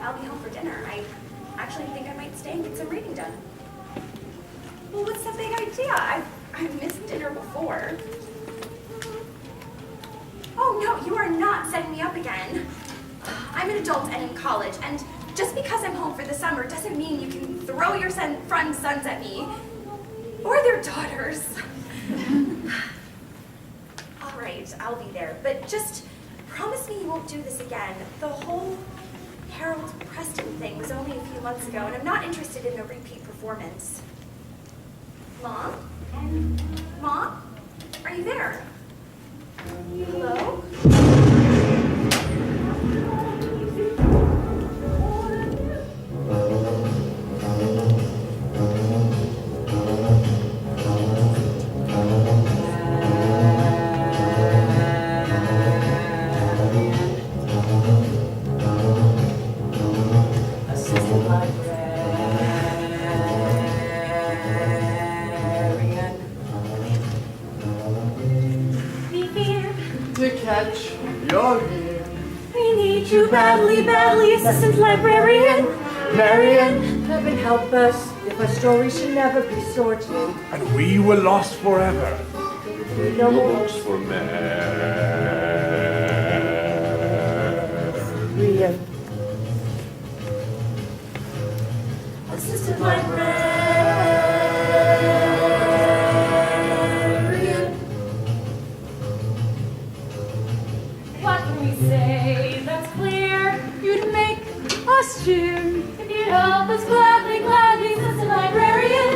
I'll be home for dinner. I actually think I might stay and get some reading done. Well, what's the big idea? I've missed dinner before. Oh, no, you are not setting me up again. I'm an adult and in college, and just because I'm home for the summer doesn't mean you can throw your friends' sons at me. Or their daughters. All right, I'll be there, but just promise me you won't do this again. The whole Harold Preston thing was only a few months ago, and I'm not interested in a repeat performance. Mom? Mom? Are you there? Hello? You badly, Assistant Librarian. Marian, heaven help us if our story should never be sorted. And we were lost forever. No more books for Marian. Assistant Librarian. What can we say that's clear? You'd make us cheer. If you'd help us gladly, Assistant Librarian.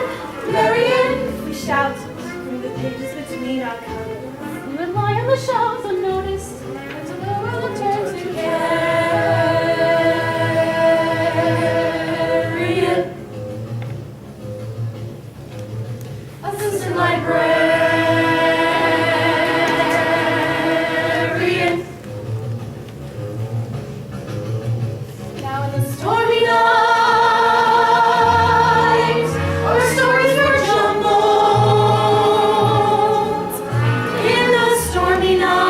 Marian, if we shout from the pages between our colors, we would lie on the shelves unnoticed until the world turns to carrion. Assistant Librarian. Now in the stormy night, our stories were jumbled. In the stormy night.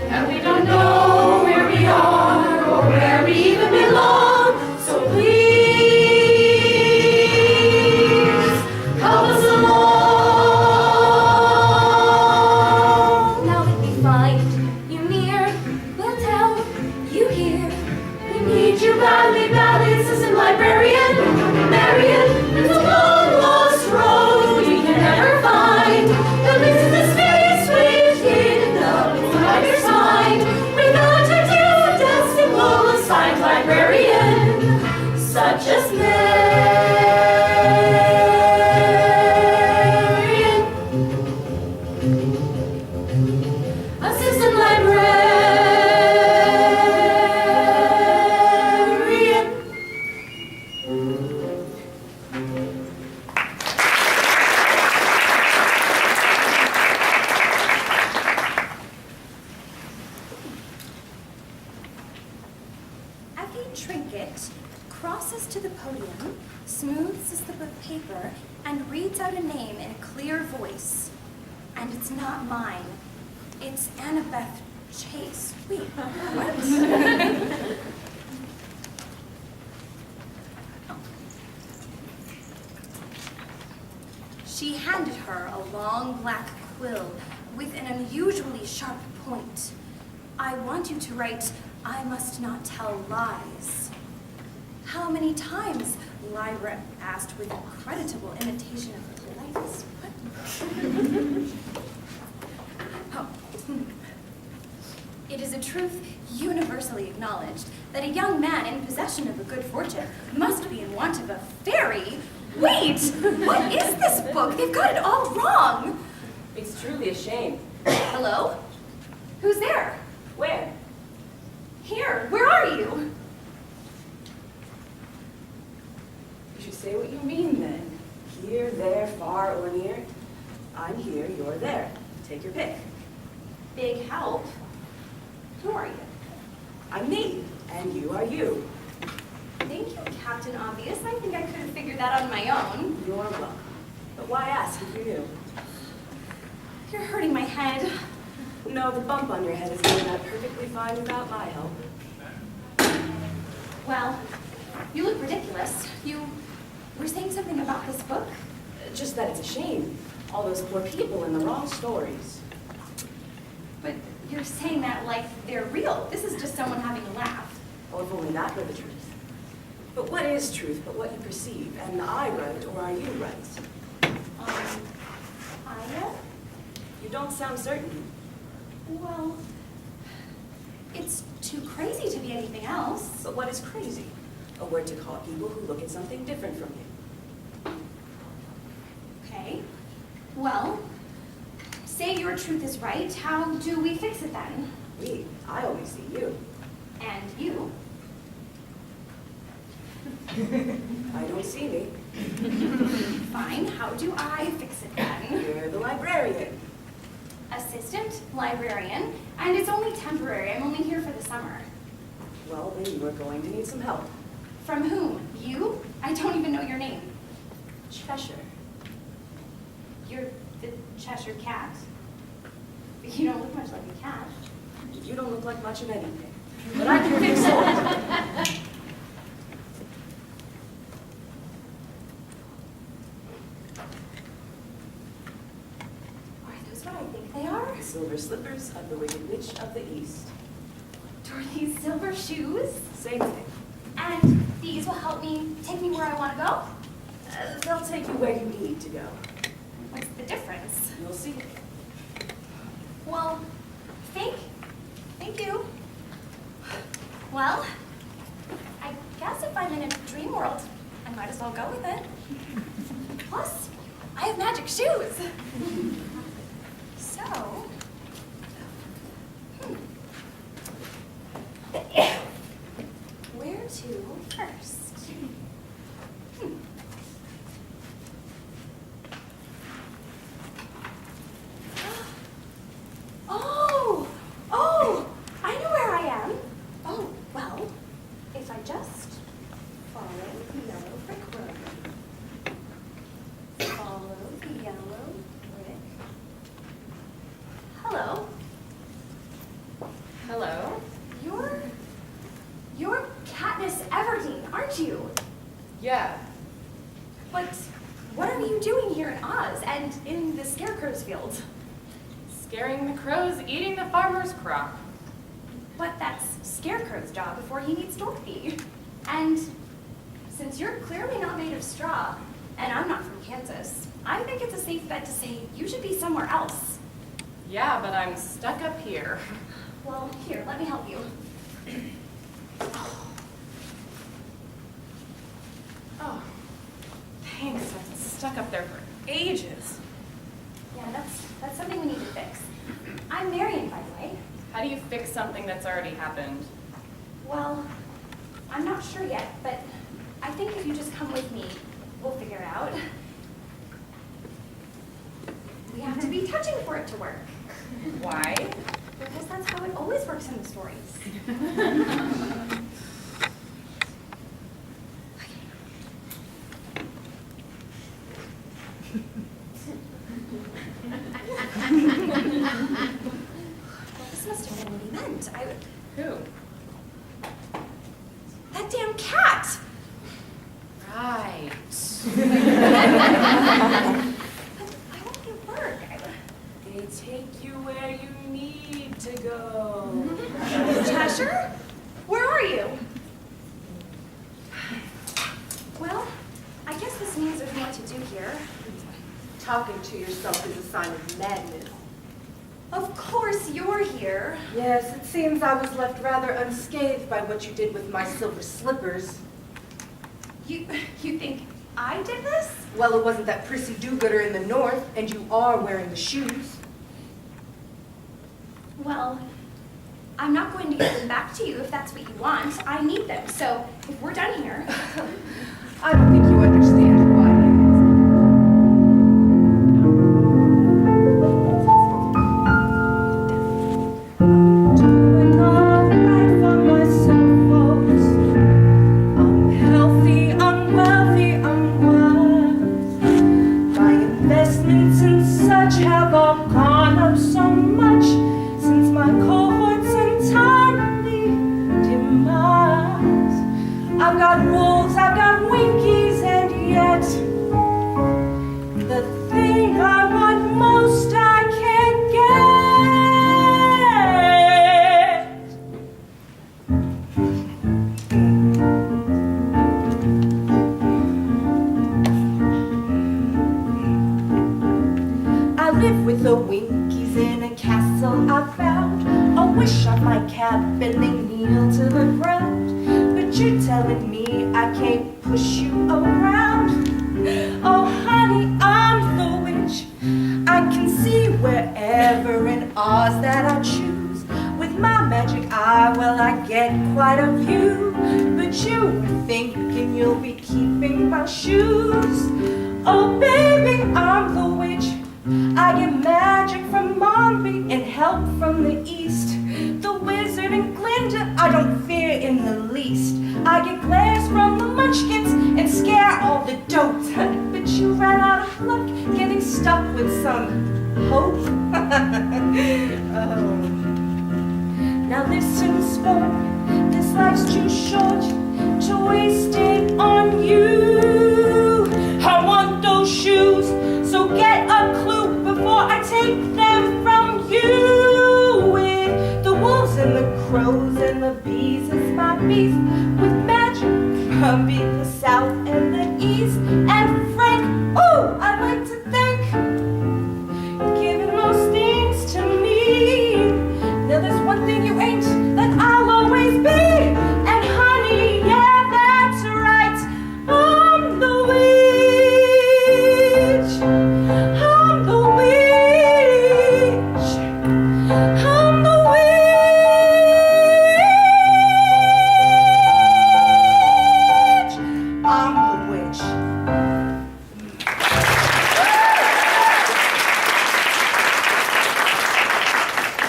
And we don't know where we are or where we even belong. So please help us along. Now that we find you near, we'll tell you here. We need you badly, Assistant Librarian. Marian, it's a long lost road we can never find. That leads to this very sweet kingdom of your mind. We got to do a decimal assigned librarian, such as Marian. Assistant Librarian. Effie Trinket crosses to the podium, smooths the slip of paper, and reads out a name in a clear voice. And it's not mine. It's Annabeth Chase. Wait, what? Oh. She handed her a long black quill with an unusually sharp point. I want you to write, I must not tell lies. How many times? Lyra asked with a creditable imitation of politeness. What? Oh. It is a truth universally acknowledged that a young man in possession of a good fortune must be in want of a fairy. Wait! What is this book? They've got it all wrong! It's truly a shame. Hello? Who's there? Where? Here. Where are you? You should say what you mean then. Here, there, far, or near. I'm here, you're there. Take your pick. Big help. Who are you? I'm me, and you are you. Thank you, Captain Obvious. I think I could have figured that on my own. You're welcome. But why ask if you knew? You're hurting my head. know the bump on your head is going out perfectly fine without my help. Well, you look ridiculous. You were saying something about this book? Just that it's a shame. All those poor people and the wrong stories. But you're saying that like they're real. This is just someone having a laugh. Oh, if only that were the truth. But what is truth but what you perceive? And am I right or are you right? I know? You don't sound certain. Well, it's too crazy to be anything else. But what is crazy? A word to call people who look at something different from you. Okay. Well, say your truth is right. How do we fix it then? We? I only see you. And you? I don't see me. Fine. How do I fix it then? You're the librarian. Assistant librarian, and it's only temporary. I'm only here for the summer. Well, then you are going to need some help. From whom? You? I don't even know your name. Cheshire. You're the Cheshire Cat. You don't look much like a cat. You don't look like much of anything. But I can fix it. Are those what I think they are? The silver slippers of the Wicked Witch of the East. Are these silver shoes? Same thing. And these will help me take me where I want to go? They'll take you where you need to go. What's the difference? You'll see. Well, thank you. Well, I guess if I'm in a dream world, I might as well go with it. Plus, I have magic shoes. So, where to first? Oh, I know where I am. Oh, well, if I just follow the yellow brick road. Follow the yellow brick. Hello. Hello? You're Katniss Everdeen, aren't you? Yeah. But what are you doing here in Oz and in the Scarecrow's field? Scaring the crows, eating the farmer's crop. But that's Scarecrow's job before he meets Dorothy. And since you're clearly not made of straw, and I'm not from Kansas, I think it's a safe bet to say you should be somewhere else. Yeah, but I'm stuck up here. Well, here, let me help you. Oh, thanks. I've been stuck up there for ages. Yeah, that's something we need to fix. I'm Marian, by the way. How do you fix something that's already happened? Well, I'm not sure yet, but I think if you just come with me, we'll figure it out. We have to be touching for it to work. Why? Because that's how it always works in the stories. This must have been what he meant. Who? That damn cat! Right. I won't get work. They take you where you need to go. Cheshire? Where are you? Well, I guess this means there's more to do here. Talking to yourself is a sign of madness. Of course you're here. Yes, it seems I was left rather unscathed by what you did with my silver slippers. You think I did this? Well, it wasn't that prissy do-gooder in the north, and you are wearing the shoes. Well, I'm not going to give them back to you if that's what you want. I need them, so if we're done here... I don't think you understand who I am. Doing all right for myself, folks. I'm healthy, I'm wealthy, I'm wise. My investments and such have all gone up so much since live with the Winkies in a castle I found. A wish on my cap and they kneel to the ground. But you're telling me I can't push you around. Oh honey, I'm the witch. I can see wherever in Oz that I choose. With my magic eye, well, I get quite a view. But you were thinking you'll be keeping my shoes. Oh baby, I'm the witch. I get magic from Mombi and help from the east. The wizard and Glinda I don't fear in the least. I get glares from the munchkins and scare all the dope. But you ran out of luck getting stuck with some hope. Oh. Now listen, sport, this life's too short to waste it on you. I want those shoes, so get a clue before I take them from you. With the wolves and the crows and the bees as my beast. With magic, I'll beat the south and the east. And Frank, oh, I'd like to thank, giving those things to me. Now there's one thing you ain't, that I'll always be. And honey, yeah, that's right, I'm the witch. I'm the witch. I'm the witch. I'm the witch.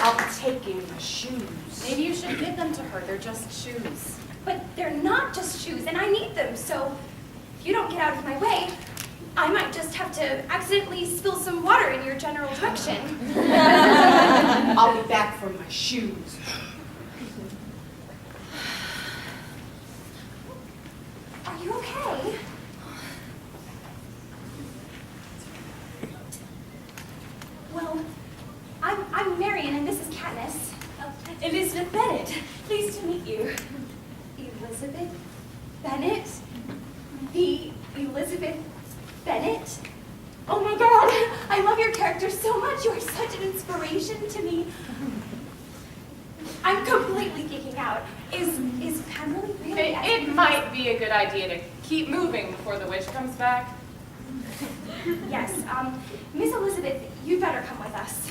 I'm taking my shoes. Maybe you should give them to her. They're just shoes. But they're not just shoes, and I need them, so if you don't get out of my way, I might just have to accidentally spill some water in your general direction. I'll be back for my shoes. Are you okay? Well, I'm Marian, and this is Katniss. Elizabeth Bennet, pleased to meet you. Elizabeth Bennet? The Elizabeth Bennet? Oh my god, I love your character so much. You are such an inspiration to me. I'm completely geeking out. Is Pemberley really? It might be a good idea to keep moving before the witch comes back. Yes, Miss Elizabeth, you'd better come with us.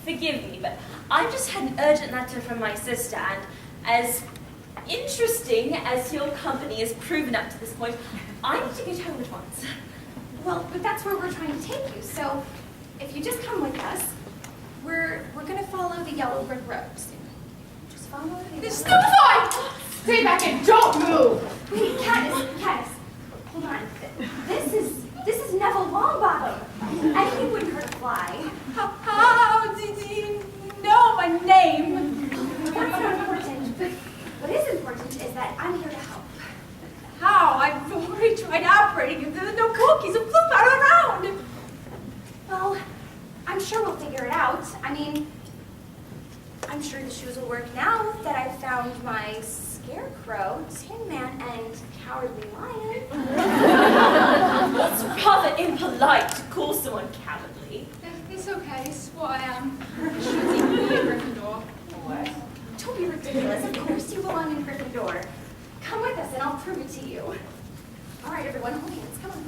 Forgive me, but I just had an urgent letter from my sister, and as interesting as your company has proven up to this point, I need to get home at once. Well, but that's where we're trying to take you, so if you just come with us, we're gonna follow the yellow brick road. So just follow the It's still fine! Stay back and don't move! Wait, Katniss, hold on. This is Neville Longbottom, and he wouldn't hurt a fly. How did you know my name? That's not important, but what is important is that I'm here to help. How? I've already tried operating and there are no cookies and flew out around. Well, I'm sure we'll figure it out. I mean, I'm sure the shoes will work now that I've found my Scarecrow, Tin Man, and Cowardly Lion. It's rather impolite to call someone cowardly. It's okay, it's what I am. She's even be a Gryffindor. What? Don't be ridiculous. Of course you belong in Gryffindor. Come with us and I'll prove it to you. All right, everyone, hold hands. Come on.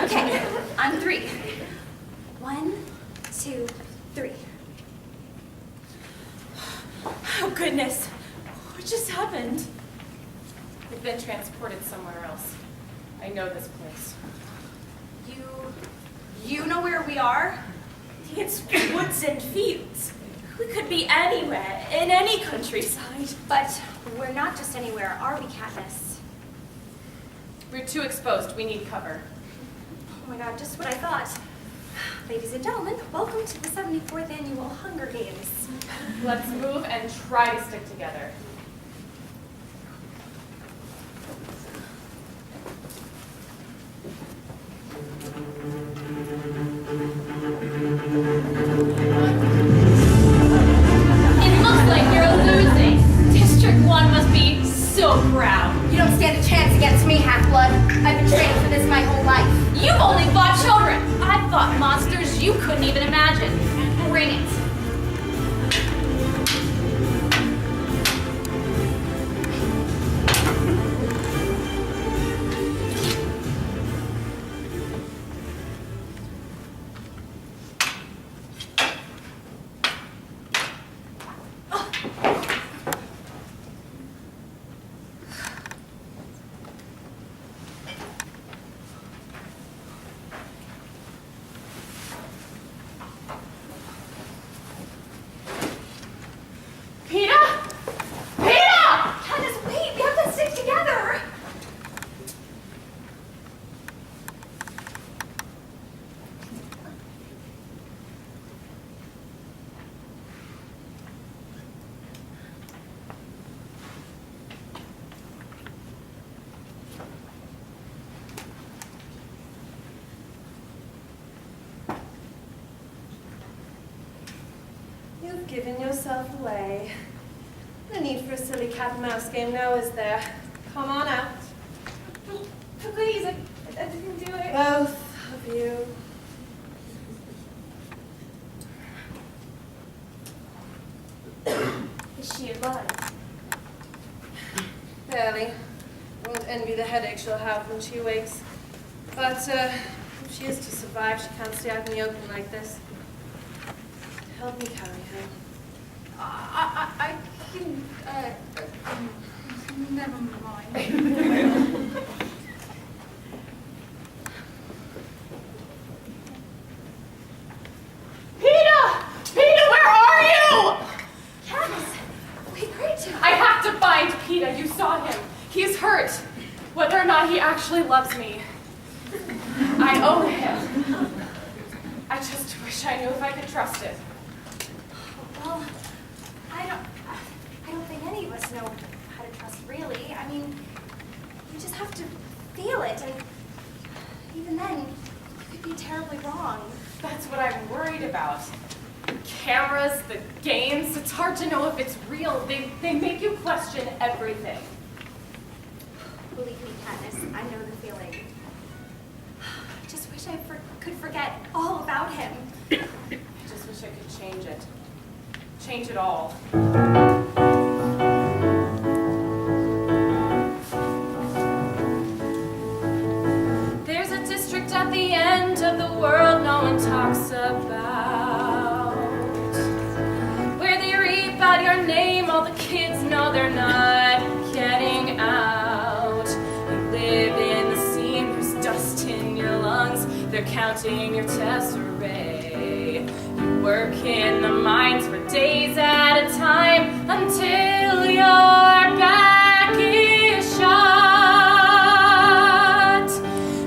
Okay, on 3. 1, 2, 3. Oh goodness, what just happened? We've been transported somewhere else. I know this place. You know where we are? It's woods and fields. We could be anywhere, in any countryside. But we're not just anywhere, are we, Katniss? We're too exposed. We need cover. Oh my god, just what I thought. Ladies and gentlemen, welcome to the 74th Annual Hunger Games. Let's move and try to stick together. It looks like you're losing. District 1 must be so proud. You don't stand a chance against me, Half-Blood. I've been giving yourself away. No need for a silly cat and mouse game now, is there? Come on out. Please, I didn't do it. Both of you. Is she alive? Barely. Won't envy the headache she'll have when she wakes. But if she is to survive, she can't stay out in the open like this. Help me carry her. I can, never mind. Peter, where are you? Yes! We heard you. I have to find Peter. You saw him. He's hurt. Whether or not he actually loves me, I owe him. I just wish I knew if I could trust it. Well, I don't think any of us know how to trust, really. I mean, you just have to feel it, and even then, you could be terribly wrong. That's what I'm worried about. The cameras, the games, it's hard to know if it's real. They make you question everything. Believe me, Katniss, I know the feeling. I just wish I could forget all about him. I just wish I could change it. Change it all. There's a district at the end of the world no one talks about, where they read out your name, all the kids know they're not getting out. You live in the scene, there's dust in your lungs, they're counting your tesserae. You work in the mines for days at a time until your back is shot.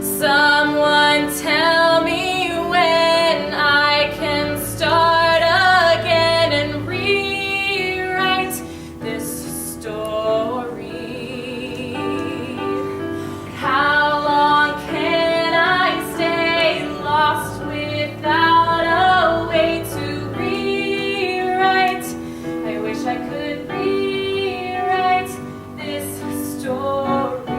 Someone tell me when I can start again and rewrite this story. How long can I stay lost without a way to rewrite? I wish I could rewrite this story.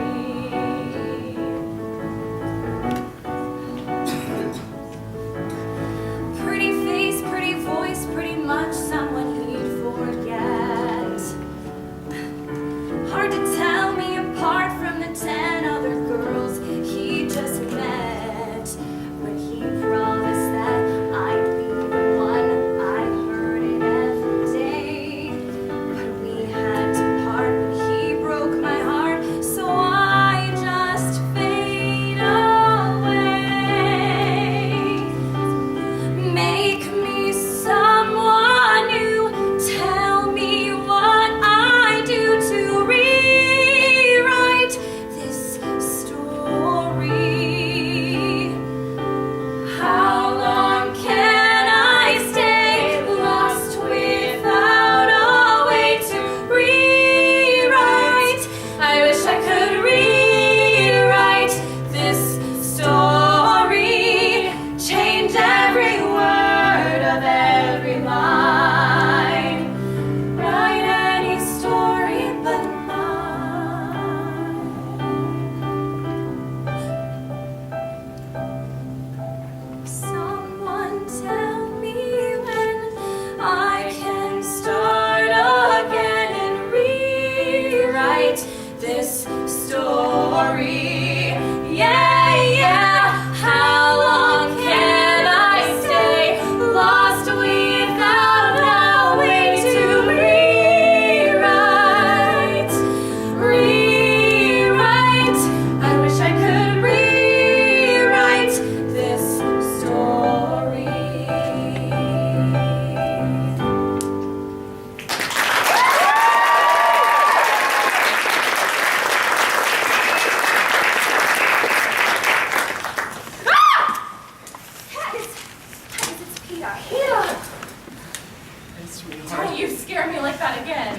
Pretty face, pretty voice, pretty much someone he'd forget. Hard to tell me apart from the 10 other girls he just met. But he promised that I'd be the one. I heard it every day. But we had to part when he broke my heart, so I just fade away. Make me someone new. Tell me what I do to rewrite this story. How long can I stay lost without a way to rewrite? I wish I could rewrite this story. Change every word of every line. Write any story but mine. Someone tell me when I can start again and rewrite this story. Yeah, yeah. How long can I stay lost without a way to rewrite? Rewrite. I wish I could rewrite this story. Katniss, it's Peter. Hey, sweetheart. Don't you scare me like that again.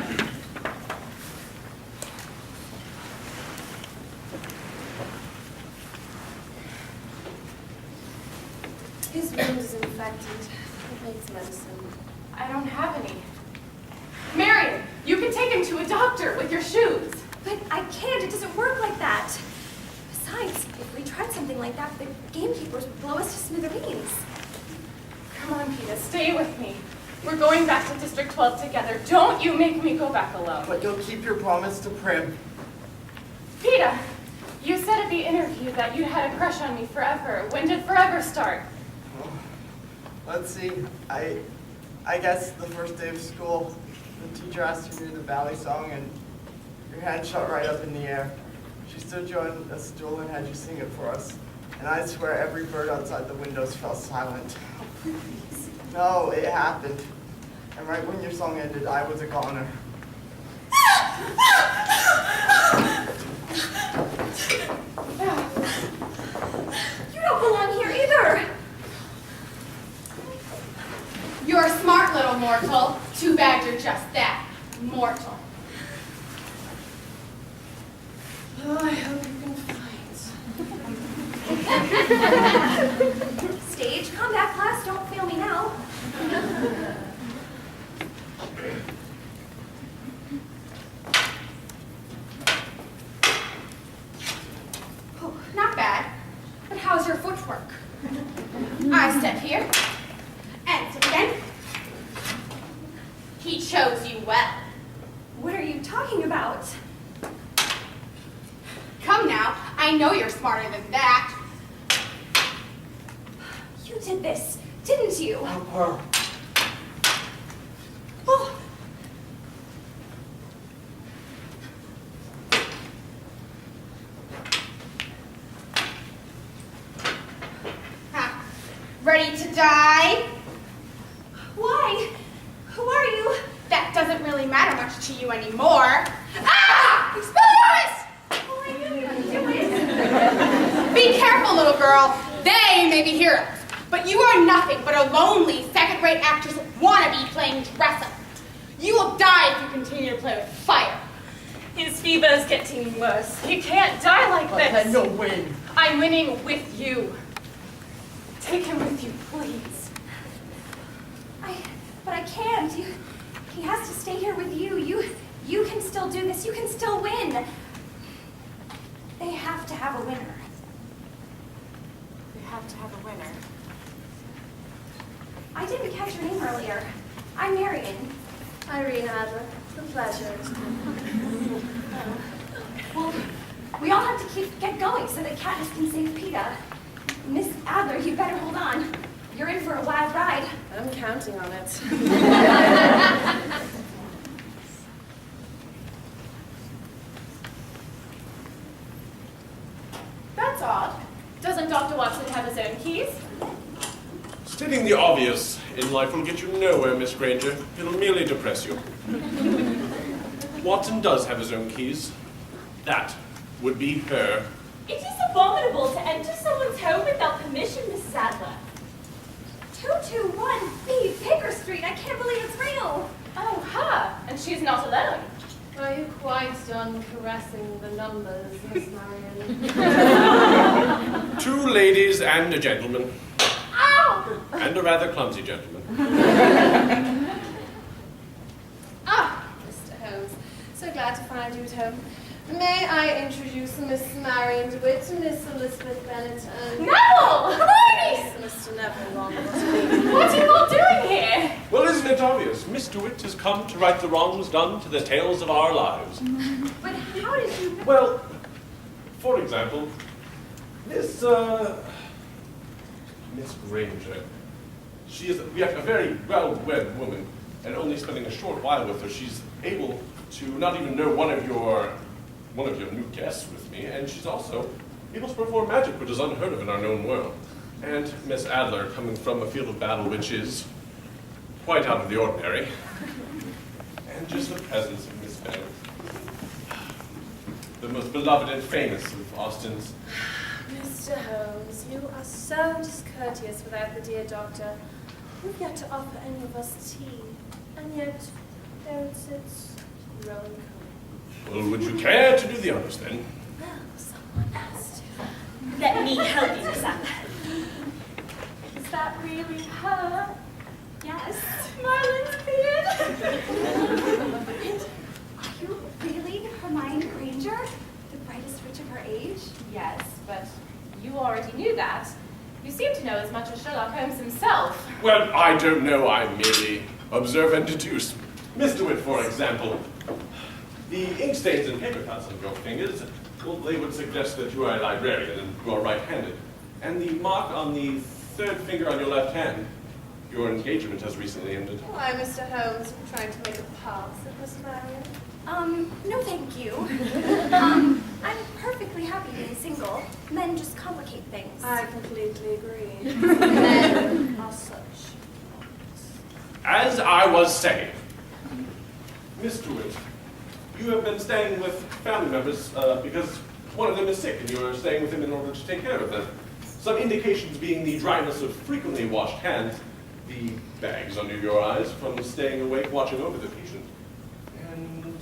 His wound is infected. It needs medicine. I don't have any. Marian, you can take him to a doctor with your shoes. But I can't. It doesn't work like that. Besides, if we tried something like that, the gamekeepers would blow us to smithereens. Come on, Peeta, stay with me. We're going back to District 12 together. Don't you make me go back alone. But you'll keep your promise to Prim. Peeta, you said at the interview that you had a crush on me forever. When did forever start? Oh, let's see. I guess the first day of school, the teacher asked you to do the ballet song, and your hand shot right up in the air. She stood you on a stool and had you sing it for us. And I swear every bird outside the windows fell silent. No, it happened. And right when your song ended, I was a goner. You don't belong here either. You're a smart little mortal. Too bad you're just that, mortal. Oh, I hope you can find. Stage combat class, don't fail me now. Oh, not bad. But how's your footwork? I step here, and step again. He chose you well. What are you talking about? Come now, I know you're smarter than that. You did this, didn't you? Help her. Oh. Huh. Ready to die? Why? Who are you? That doesn't really matter much to you anymore. Ah! Explorers! Oh, I knew you would do it. Be careful, little girl. They may be heroes, but you are nothing but a lonely, second-rate actress wannabe playing dress-up. You will die if you continue to play with fire. His fever is getting worse. You can't die like But this. then you'll win. I'm winning with you. Take him with you, please. But I can't. He has to stay here with you. You can still do this. You can still win. They have to have a winner. We have to have a winner. I didn't catch your name earlier. I'm Marian. Irene Adler, a pleasure. Well, we all have to get going so that Katniss can save Peeta. Miss Adler, you better hold on. You're in for a wild ride. I'm counting on it. That's odd. Doesn't Dr. Watson have his own keys? Stating the obvious in life will get you nowhere, Miss Granger. It'll merely depress you. Watson does have his own keys. That would be her. It is abominable to enter someone's home without permission, Mrs. Adler. 221B Baker Street. I can't believe it's real. Oh, huh. And she's not alone. Are you quite done caressing the numbers, Miss Marian? 2 ladies and a gentleman. Ow! And a rather clumsy gentleman. Ah, Mr. Holmes. So glad to find you at home. May I introduce Miss Marian DeWitt to Miss Elizabeth Bennet and... Neville! Hermione! Mr. Neville Longbottom. What are you all doing here? Well, isn't it obvious? Miss DeWitt has come to right the wrongs done to the tales of our lives. But how did you know? Well, for example, Miss Granger. She is a very well-read woman, and only spending a short while with her, she's able to not even know one of your new guests with me, and she's also able to perform magic, which is unheard of in our known world. And Miss Adler, coming from a field of battle which is quite out of the ordinary, and just the presence of Miss Bennet, the most beloved and famous of Austin's. Mr. Holmes, you are so discourteous without the dear doctor. We've yet to offer any of us tea, and yet there it sits, growing cold. Well, would you care to do the honors then? Well, someone has to. Let me help you, Miss Adler. Is that really her? Yes. Marlon's already knew that. You seem to know as much as Sherlock Holmes himself. Well, I don't know. I merely observe and deduce. Mr. Witt, for example, the ink stains and paper cuts on your fingers, well, they would suggest that you are a librarian and you are right-handed. And the mark on the third finger on your left hand, your engagement has recently ended. Why, Mr. Holmes, you're trying to make a pass at Miss Marian? No thank you. I'm perfectly happy being single. Men just complicate things. I completely agree. Men are such. As I was saying, Mr. Witt, you have been staying with family members because one of them is sick and you are staying with him in order to take care of them. Some indications being the dryness of frequently washed hands, the bags under your eyes from staying awake watching over the patient, and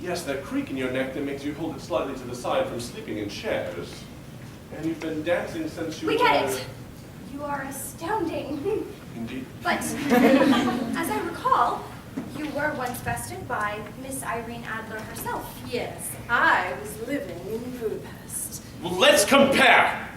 yes, that creak in your neck that makes you hold it slightly to the side from sleeping in chairs. And you've been dancing since you We were... get it. You are astounding. Indeed. But, as I recall, you were once bested by Miss Irene Adler herself. Yes, I was living in Budapest. Well, let's compare!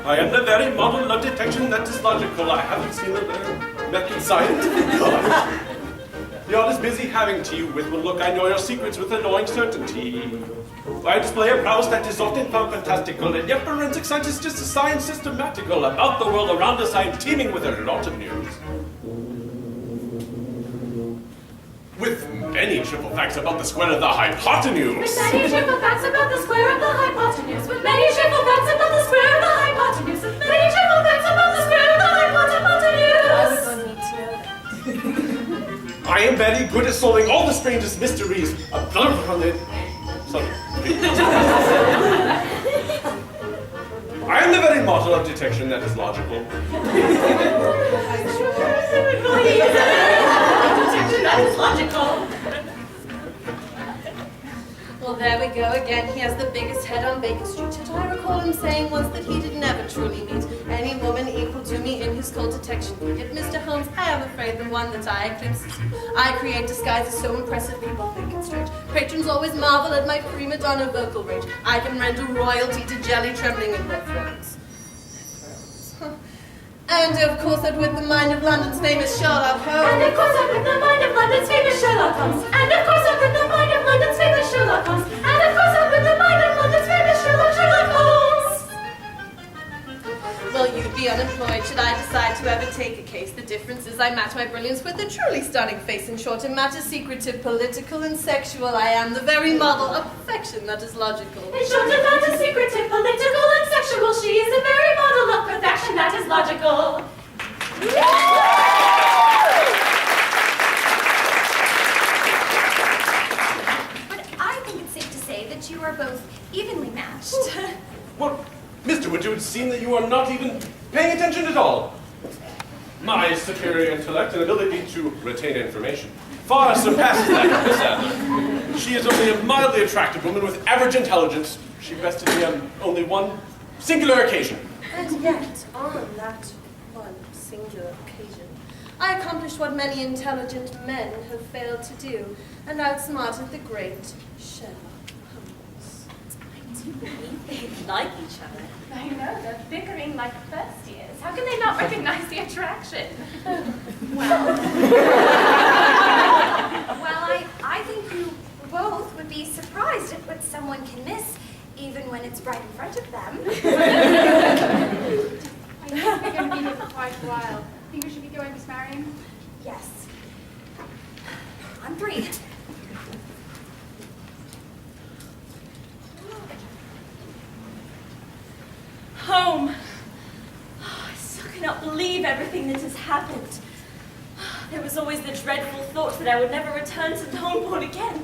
I am the very model of detection that is logical. I haven't seen a method scientific God. You're as busy having tea with one look I know your secrets with annoying certainty. I display a prowess that is often found fantastical, and yet forensic science is just a science systematical. About the world around us I am teeming with a lot of news. With many triple facts about the square of the hypotenuse. With many triple facts about the square of the hypotenuse. With many triple facts about the square of the hypotenuse. With many triple facts about the square of the hypotenuse. I would need to know that. I am very good at solving all the strangest mysteries. Sorry. I am the very model of detection that is logical. Detection that is logical. Well, there we go again. He has the biggest head on Baker Street. Yet I recall him saying once that he did never truly meet any woman equal to me in his cold detection. Yet, Mr. Holmes, I am afraid the one that I eclipse is you. I create disguises so impressive people think it's strange. Patrons always marvel at my prima donna vocal range. I can render royalty to jelly trembling in their throats. And of course, I'm with the mind of London's famous Sherlock Holmes. And of course I'm with the mind of London's famous Sherlock Holmes. And of course I'm with the mind of London's famous Sherlock Holmes. And of course I'm with the mind of London's famous Sherlock Holmes. Well, you'd be unemployed should I decide to ever take a case. The difference is I match my brilliance with a truly stunning face. In short, in matters secretive, political, and sexual, I am the very model of perfection that is logical. In short, in matters secretive, political, and sexual, she is the very model of perfection that is logical. But I think it's safe to say that you are both evenly matched. Well, Mr. Wood, it would seem that you are not even paying attention at all. My superior intellect and ability to retain information far surpasses that of Miss Adler. She is only a mildly attractive woman with average intelligence. She bested me on only one singular occasion. And yet, on that one singular occasion, I accomplished what many intelligent men have failed to do, and outsmarted the great Sherlock Holmes. I do believe they like each other. I know, they're bickering like first years. How can they not recognize the attraction? Well, I think you both would be surprised at what someone can miss, even when it's right in front of them. I think we're going to be here for quite a while. Think we should be going, Miss Marian? Yes. On three. Home. I still cannot believe everything that has happened. There was always the dreadful thought that I would never return to Longbourn again.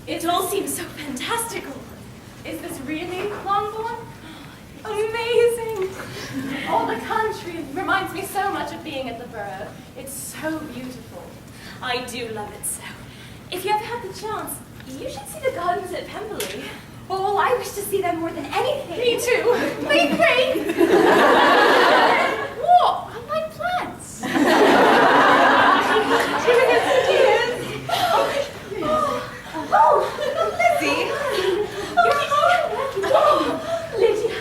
It all seems so fantastical. Is this really Longbourn? Amazing. All the country reminds me so much of being at the borough. It's so beautiful. I do love it so. If you ever have the chance, you should see the gardens at Pemberley. Oh, I wish to see them more than anything. Me too. Me three. What? I like plants. Oh, Lizzie. You're here. Oh, Lydia.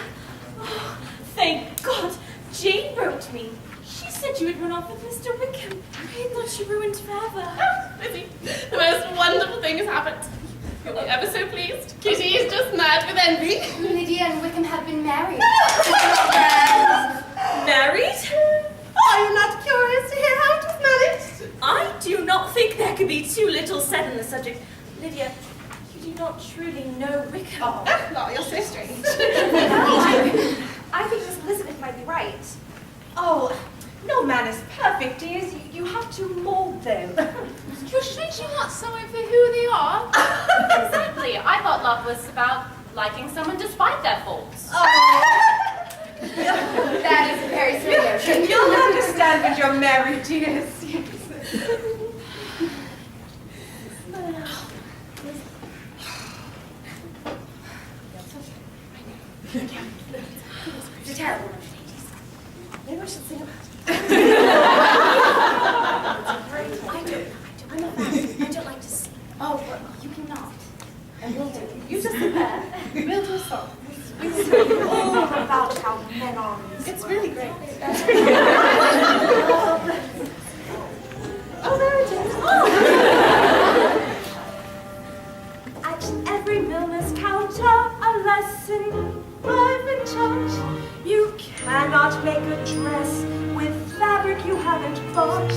Oh, thank God. Jane wrote me. She said you had run off with Mr. Wickham. I thought she ruined forever. Lizzie, the most wonderful thing has happened. You'll be ever so pleased. Kitty is just mad with envy. Lydia and Wickham have been married. Married? Are you not curious to hear how it was managed? I do not think there could be too little said on the subject. Lydia, you do not truly know Wickham. Oh, No, you're so strange. I think Miss Elizabeth might be right. Oh, no man is perfect, dears. You have to mold them. You're changing not someone for who they are. Exactly. I thought love was about liking someone despite their faults. That is a very silly notion. You'll understand when you're married, dears. It's a terrible notion, ladies. Maybe we should sing about it. I'm not fast. I don't like to sing. Oh, well, you cannot. And we'll do. You just sit there. We'll do a song. All about how men are in this It's world. really great. Oh, there it is. At every miller's counter, a lesson I've been taught. You cannot make a dress with fabric you haven't bought.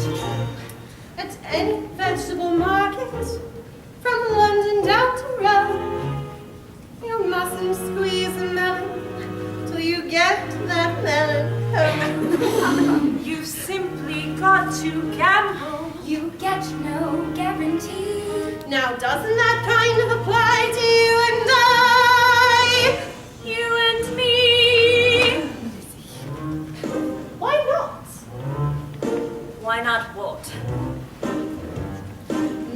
At any vegetable market, from London down to Rome, you mustn't squeeze a melon till you get that melon home. You've simply got to gamble. You get no guarantee. Now, doesn't that kind of apply to you and I? You and me. Why not? Why not what?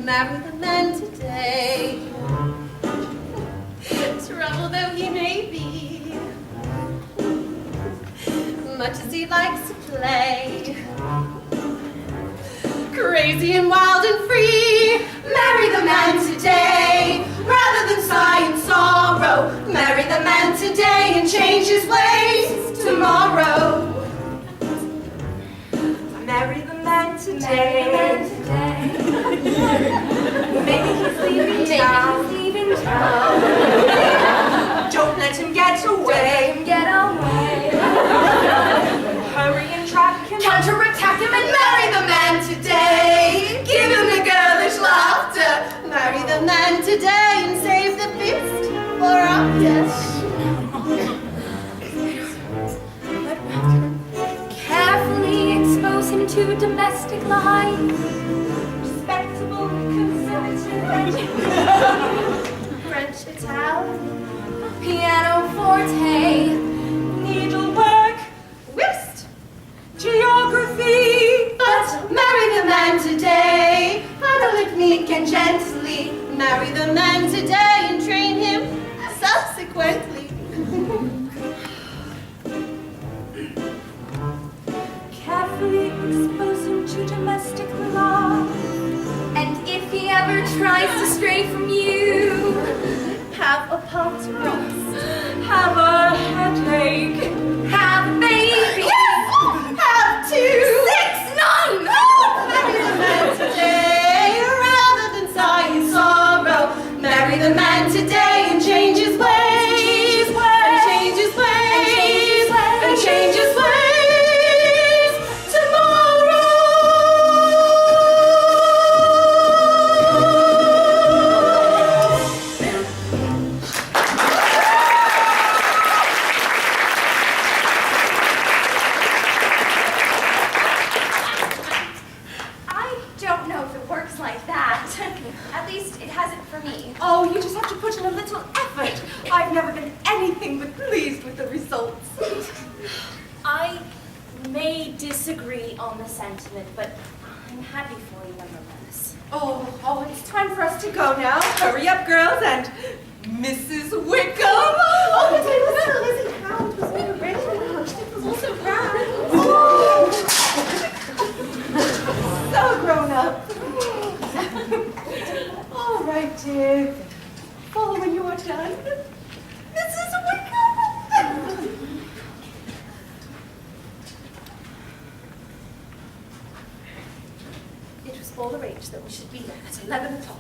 Marry the man today. Trouble though he may be, much as he likes to play, crazy and wild and free. Marry the man today, rather than sigh in sorrow. Marry the man today and change his ways tomorrow. Marry the man today. Maybe he's leaving town. Don't let him get away. Hurry and track him. Counterattack him and Marry the man today. Give him the girlish laughter. Marry the man today and save the beast for after. carefully expose him to domestic life. Respectable, conservative, French, Italian, Pianoforte. needlework, whist, geography. But marry the man today. Handle it meek and gently. Marry the man today and train him subsequently. Carefully expose him to domestic love. And if he ever tries to stray from you, Have a pot roast. Have a headache. have a baby. Yes! Have 2, 6, 9. Marry the man today, rather than sigh in sorrow. Marry the man today and change his ways. And change his ways. And change his ways. I don't know if it works like that. At least it hasn't for me. Oh, you just have to put in a little effort. I've never been anything but pleased with the results. I may disagree on the sentiment, but I'm happy for you nonetheless. Oh, it's time for us to go now. Hurry up, girls, and Mrs. Wickham. Oh, but I was so busy. How it was so rich. It was also proud. Oh. So grown up. All right, dear. Follow when you are done. Mrs. Wickham. It was all arranged that we should be there at 11 o'clock.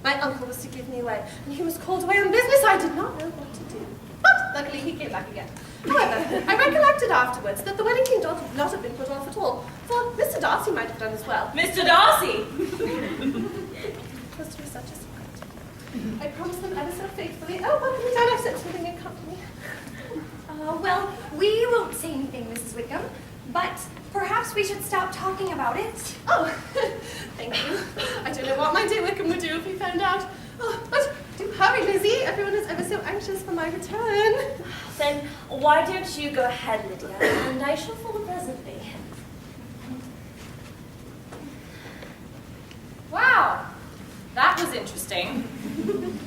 My uncle was to give me away, and he was called away on business. I did not know what to do. But luckily he came back again. However, I recollected afterwards that the wedding cake would not have been put off at all, for Mr. Darcy might have done as well. Mr. Darcy! It was to be such a secret. I promised them ever so faithfully. Oh, what have you done? I've sent something in company. Well, we won't say anything, Mrs. Wickham, but perhaps we should stop talking about it. Oh, thank you. I don't know what my dear Wickham would do if he found out. Oh, but do hurry, Lizzie. Everyone is ever so anxious for my return. Then why don't you go ahead, Lydia, and I shall follow presently. Wow, that was interesting. I'm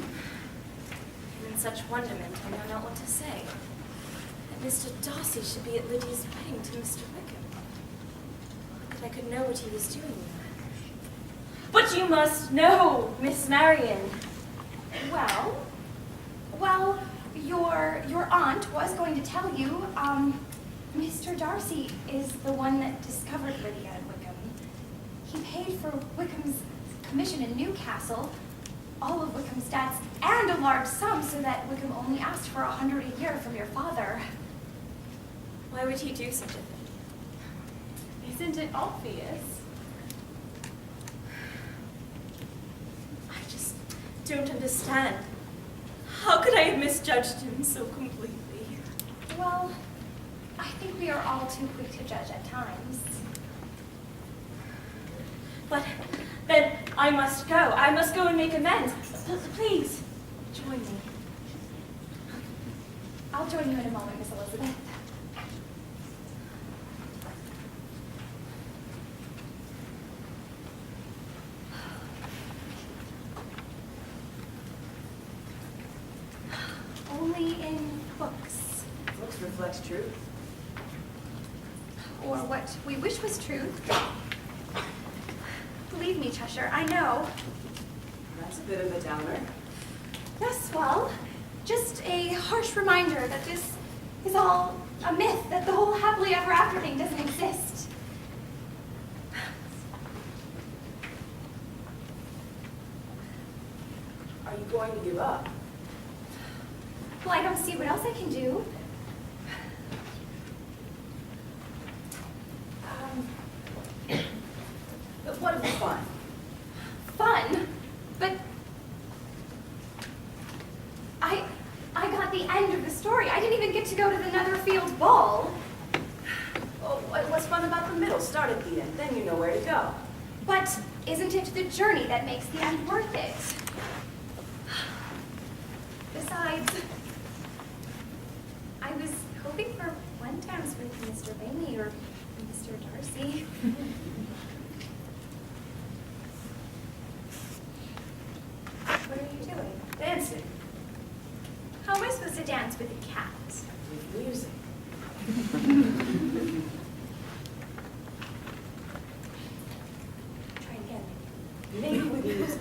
in such wonderment, I know not what to say. That Mr. Darcy should be at Lydia's wedding to Mr. Wickham. That I could know what he was doing there. But you must know, Miss Marian. Well, your aunt was going to tell you, Mr. Darcy is the one that discovered Lydia and Wickham. He paid for Wickham's commission in Newcastle, all of Wickham's debts, and a large sum so that Wickham only asked for 100 a year from your father. Why would he do such a thing? Isn't it obvious? I just don't understand. How could I have misjudged him so completely? Well, I think we are all too quick to judge at times. But then I must go. I must go and make amends. Please, join me. I'll join you in a moment, Miss Elizabeth. Only in books. Books reflects truth. Or what we wish was truth. Believe me, Cheshire, I know. That's a bit of a downer. Yes, well, just a harsh reminder that this is all a myth, that the whole happily ever after thing doesn't exist. Are you going to give up? Well, I don't see what else I can do. But what if it's fun? Fun, but I got the end of the story. I didn't even get to go to the Netherfield ball. Oh, what's fun about the middle? Start at the end, then you know where to go. But isn't it the journey that makes the end worth it? Besides, I was hoping for one dance with Mr. Bailey or Mr. Darcy. What are you doing? Dancing. How am I supposed to dance with a cat? With music. Try again. Maybe with music.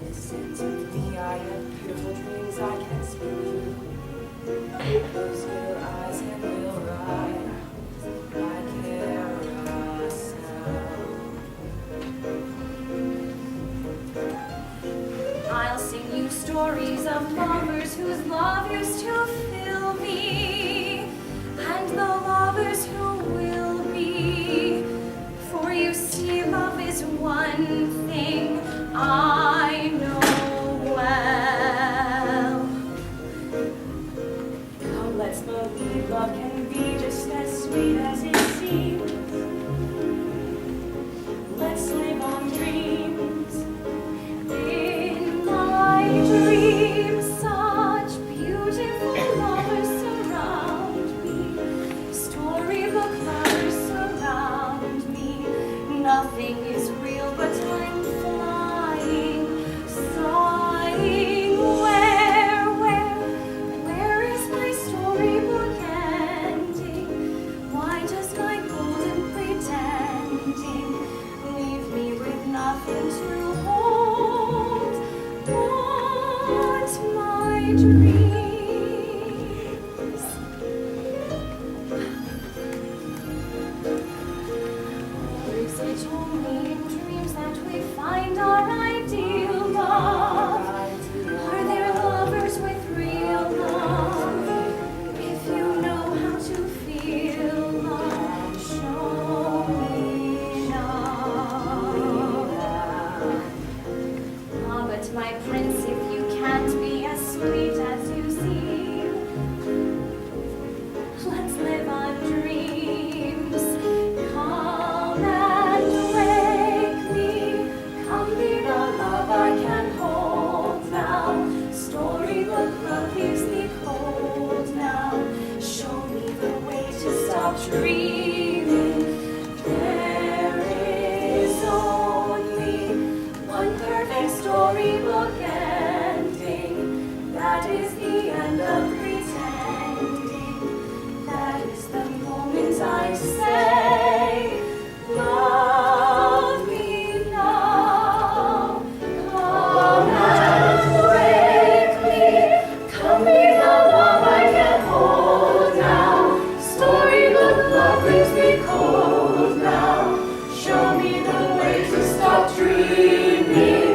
Listen to me, I have beautiful dreams I can't speak. Close your eyes and we'll ride like carousel. I'll sing you stories of lovers whose love used to fill me, and the lovers who will be. For you see, love is one thing I know well. Come, let's Let's believe love can be just as sweet as it seems. Let's live on dreams. In my dreams, such beautiful lovers surround me. Storybook lovers surround me. Nothing is real, but I'm flying, sighing. Where is my storybook ending? Why does my golden pretending leave me with nothing to hold? Want my dreams. Or is it only in dreams that we find our ideal love? Are there lovers with real love? If you know how to feel love, show me now. Ah, but my prince, if you can't be as sweet as you seem, let's live on dreams. Come and wake me. Come be the love I can hold now. Storybook love leaves me cold now. Show me the way to stop dreaming. There is only one perfect storybook ending. That is the end of pretending. That is the moment I say, love me now. Come and wake me. Come be the love I can hold now. Storybook love leaves me cold now. Show me the way to stop dreaming.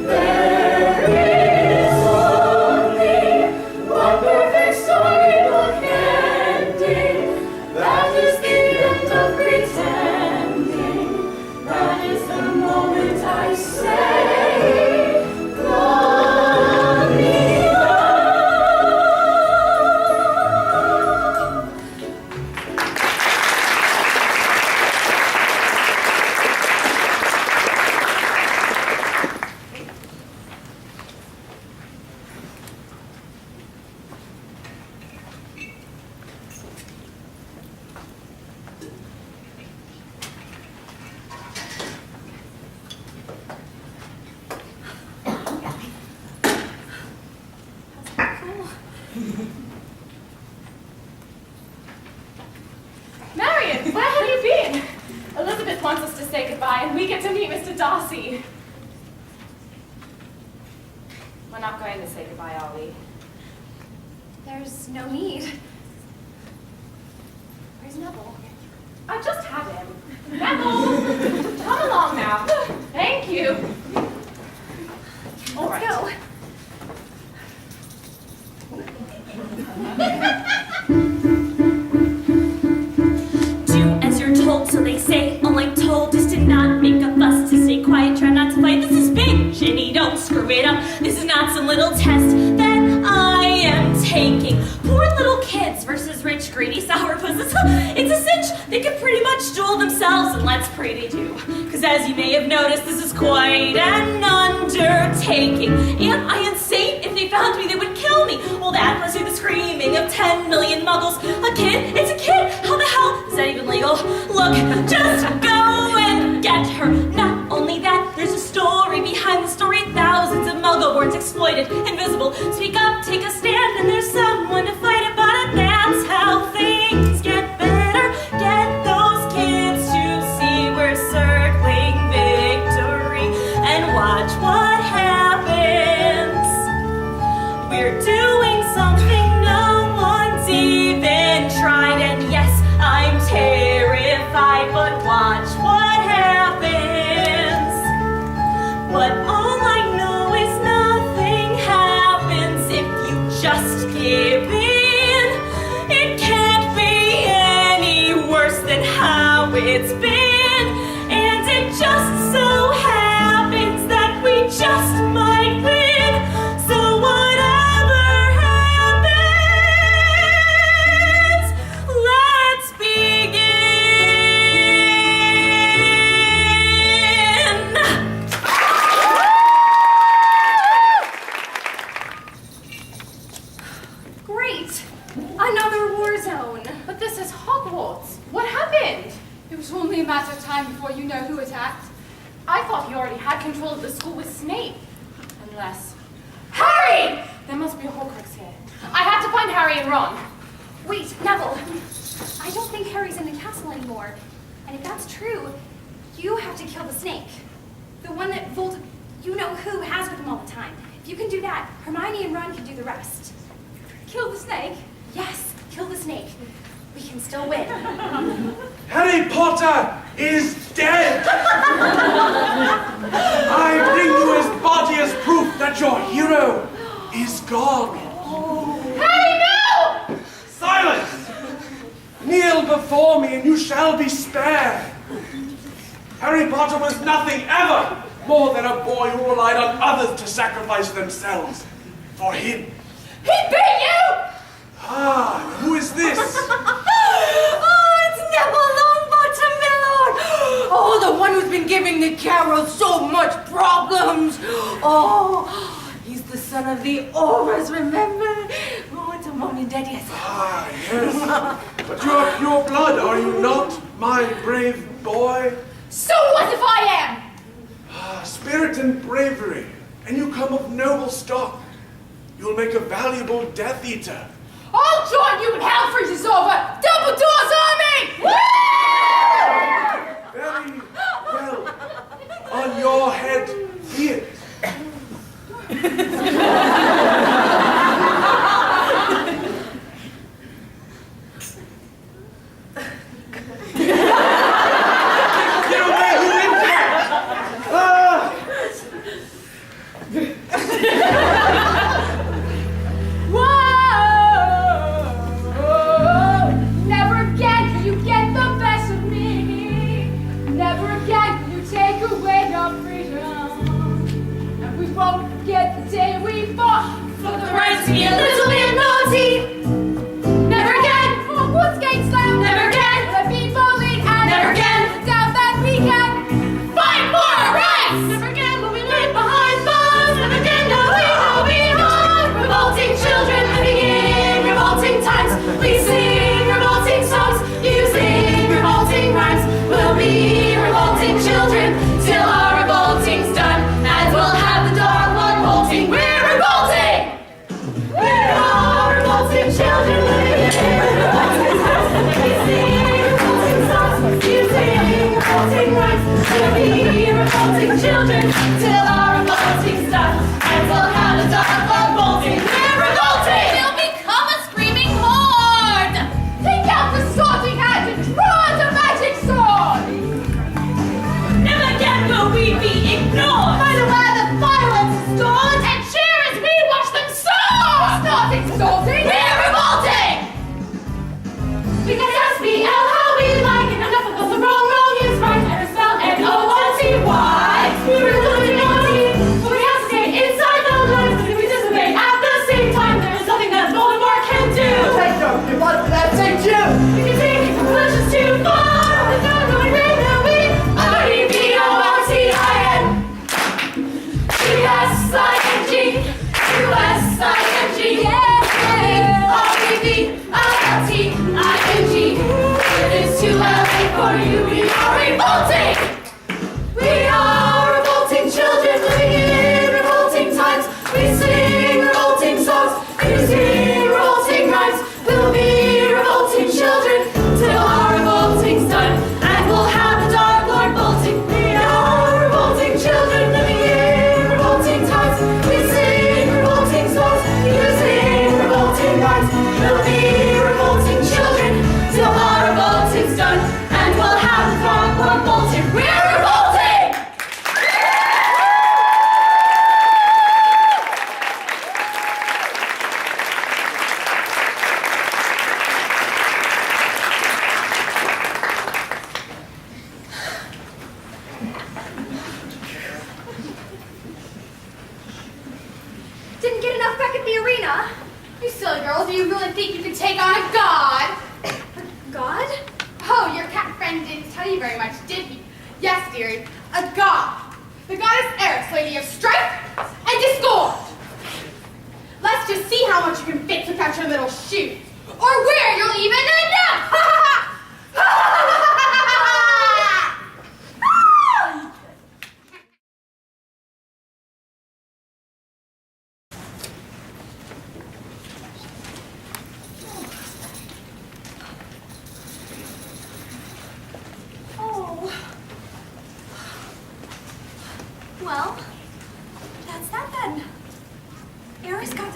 There is only one perfect storybook ending. That is the end of pretending. That is the moment I say, love me now. Marian, where have you been? Elizabeth wants us to say goodbye, and we get to meet Mr. Darcy. We're not going to say goodbye, are we? There's no need. Where's Neville? I just had him. Neville, come along now. Thank you. All right. Let's go. Do as you're told, so they say. All I'm told is to not make a fuss, to stay quiet, try not to fight. This is big, Jenny, don't screw it up. This is not some little test that I am taking. Poor little kids versus rich, greedy sourpusses. It's a cinch. They could pretty much duel themselves, and let's pray they do. Because as you may have noticed, this is quite an undertaking. Am I insane? If they found me, they would kill me. Well, that must be the screaming of 10 million muggles. A kid? It's a kid. How the hell is that even legal? Look, just go and get her. Not only that, there's a story behind the story. Thousands of muggle-borns exploited, invisible. Speak up, take a stand, and there's someone to fight about it. That's how things get better. Get those kids to see we're circling victory and watch what happens. We're doing something no one's even tried, and yes, I'm terrified, but watch what happens. But all I know is nothing happens if you just give in. It can't be any worse than how it's been, and it just so happens that we just might win. So whatever happens, danger zone. But this is Hogwarts. What happened? It was only a matter of time before you know who attacked. I thought he already had control of the school with Snape. Unless... Harry! There must be a Horcrux here. I have to find Harry and Ron. Wait, Neville. I don't think Harry's in the castle anymore. And if that's true, you have to kill the snake. The one that you know who has with him all the time. If you can do that, Hermione and Ron can do the rest. Kill the snake? Yes, kill the snake. We can still win. Harry Potter is dead! I bring you his body as proof that your hero is gone. Harry, no! Silence! Kneel before me and you shall be spared. Harry Potter was nothing ever more than a boy who relied on others to sacrifice themselves for him. He beat you! Ah, who is this? Oh, it's Neville Longbottom, my lord! Oh, the one who's been giving the Carol so much problems! Oh, he's the son of the Auras, remember? Oh, it's a mom and daddy. Ah, yes. But you are pure blood, are you not, my brave boy? So what if I am? Ah, spirit and bravery, and you come of noble stock. You'll make a valuable Death Eater. I'll join you when hell freezes over! Dumbledore's army! Very well. On your head be it. Never again will you get the best of me. Never again will you take away your freedom. And we won't forget the day we fought for the right to be a little bit naughty. Never again will Hogwarts gates slam. Never again will I be bullied. And never again will I doubt that we can fight for our rights. Never again will we live behind bars. Never again will we know behind revolting children living in revolting times. We sing revolting songs using revolting rhymes. We'll be revolting children till our revolting's done, and we'll have the Dark Lord bolting. We're revolting. We're all revolting children living in revolting times. We sing revolting songs using revolting rhymes. We'll be revolting children till our revolting's done, and we'll have the Dark Lord bolting. We're revolting. We'll become a screaming horde. Take out the sorting hat and draw the magic sword. Never again will we be ignored by the way that violence is stored, and cheer as we watch them soar. It's not exalting, we're revolting. We can SBL how we like it, enough of us are wrong is right, and it's spelled N-O-T-Y. We're really naughty, but we have to stay inside the lines, because if we disobey at the same time, there is nothing that Voldemort can do. Take them! You want that? Take you! We can take it from pushes too far. There's no going back now. We R-E-V-O-L-T-I-N. U-S-I-N-G. U-S-I-N-G. Yeah. R-E-V-O-L-T-I-N-G. It is too early for you. We are revolting. We are revolting children living in revolting times. We sing revolting songs using revolting rhymes. We'll be revolting children till our revolting's done, and we'll have the Dark Lord bolting. We are revolting children living in revolting times. We sing revolting songs using revolting rhymes. We'll be revolting children till our revolting's done, and we'll have the Dark Lord bolting. We're revolting! Didn't get enough back at the arena. You silly girls, do you really think you can take on a god? God? Oh, your cat friend didn't tell you very much, did he? Yes, dearie, a god. The goddess Eris, lady of strife and discord. Let's just see how much you can fit without your little shoes. Or where you'll even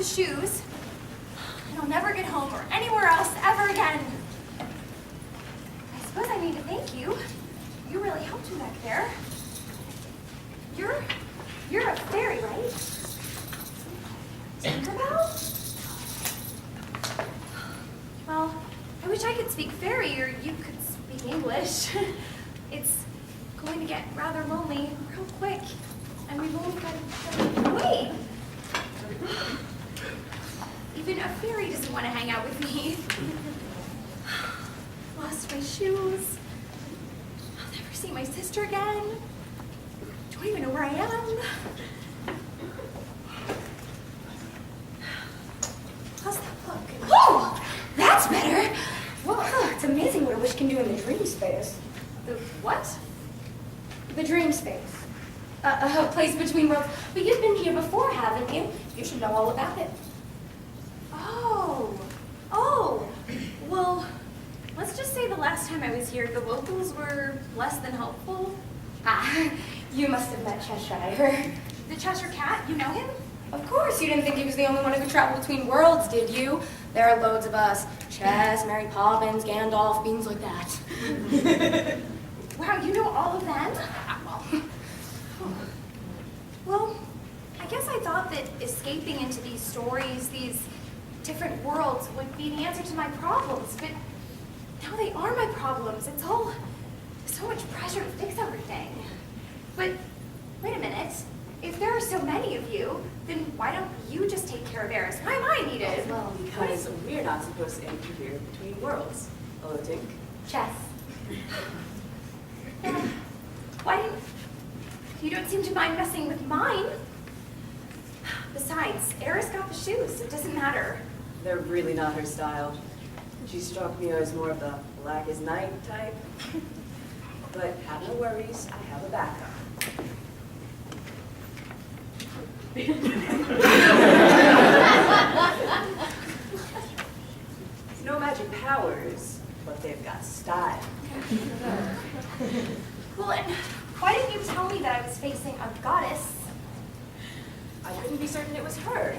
shoes, and I'll never get home or anywhere else ever again. I suppose I need to thank you. You really helped me back there. You're a fairy, right? Tinkerbell? Well, I wish I could speak fairy or you could speak English. It's going to get rather lonely real quick, and we've only got wait. Even a fairy doesn't want to hang out with me. Lost my shoes. I'll never see my sister again. Don't even know where I am. How's that look? Oh, that's better. Whoa, it's amazing what a wish can do in the dream space. The what? The dream space. A place between worlds. But you've been here before, haven't you? You should know all about it. Oh. Well, let's just say the last time I was here, the locals were less than helpful. Ah, you must have met Cheshire. The Cheshire Cat, you know him? Of course, you didn't think he was the only one who could travel between worlds, did you? There are loads of us. Chess, Mary Poppins, Gandalf, beings like that. Wow, you know all of them? Well, I guess I thought that escaping into these stories, these different worlds, would be the answer to my problems, but now they are my problems. It's all so much pressure to fix everything. But wait a minute. If there are so many of you, then why don't you just take care of Eris? Why am I needed? Well, because we're not supposed to interfere between worlds. Tink. Chess. Why didn't... You don't seem to mind messing with mine. Besides, Eris got the shoes. It doesn't matter. They're really not her style. She struck me as more of the black as night type. But have no worries, I have a backup. No magic powers, but they've got style. Well, and why didn't you tell me that I was facing a goddess? I couldn't be certain it was her.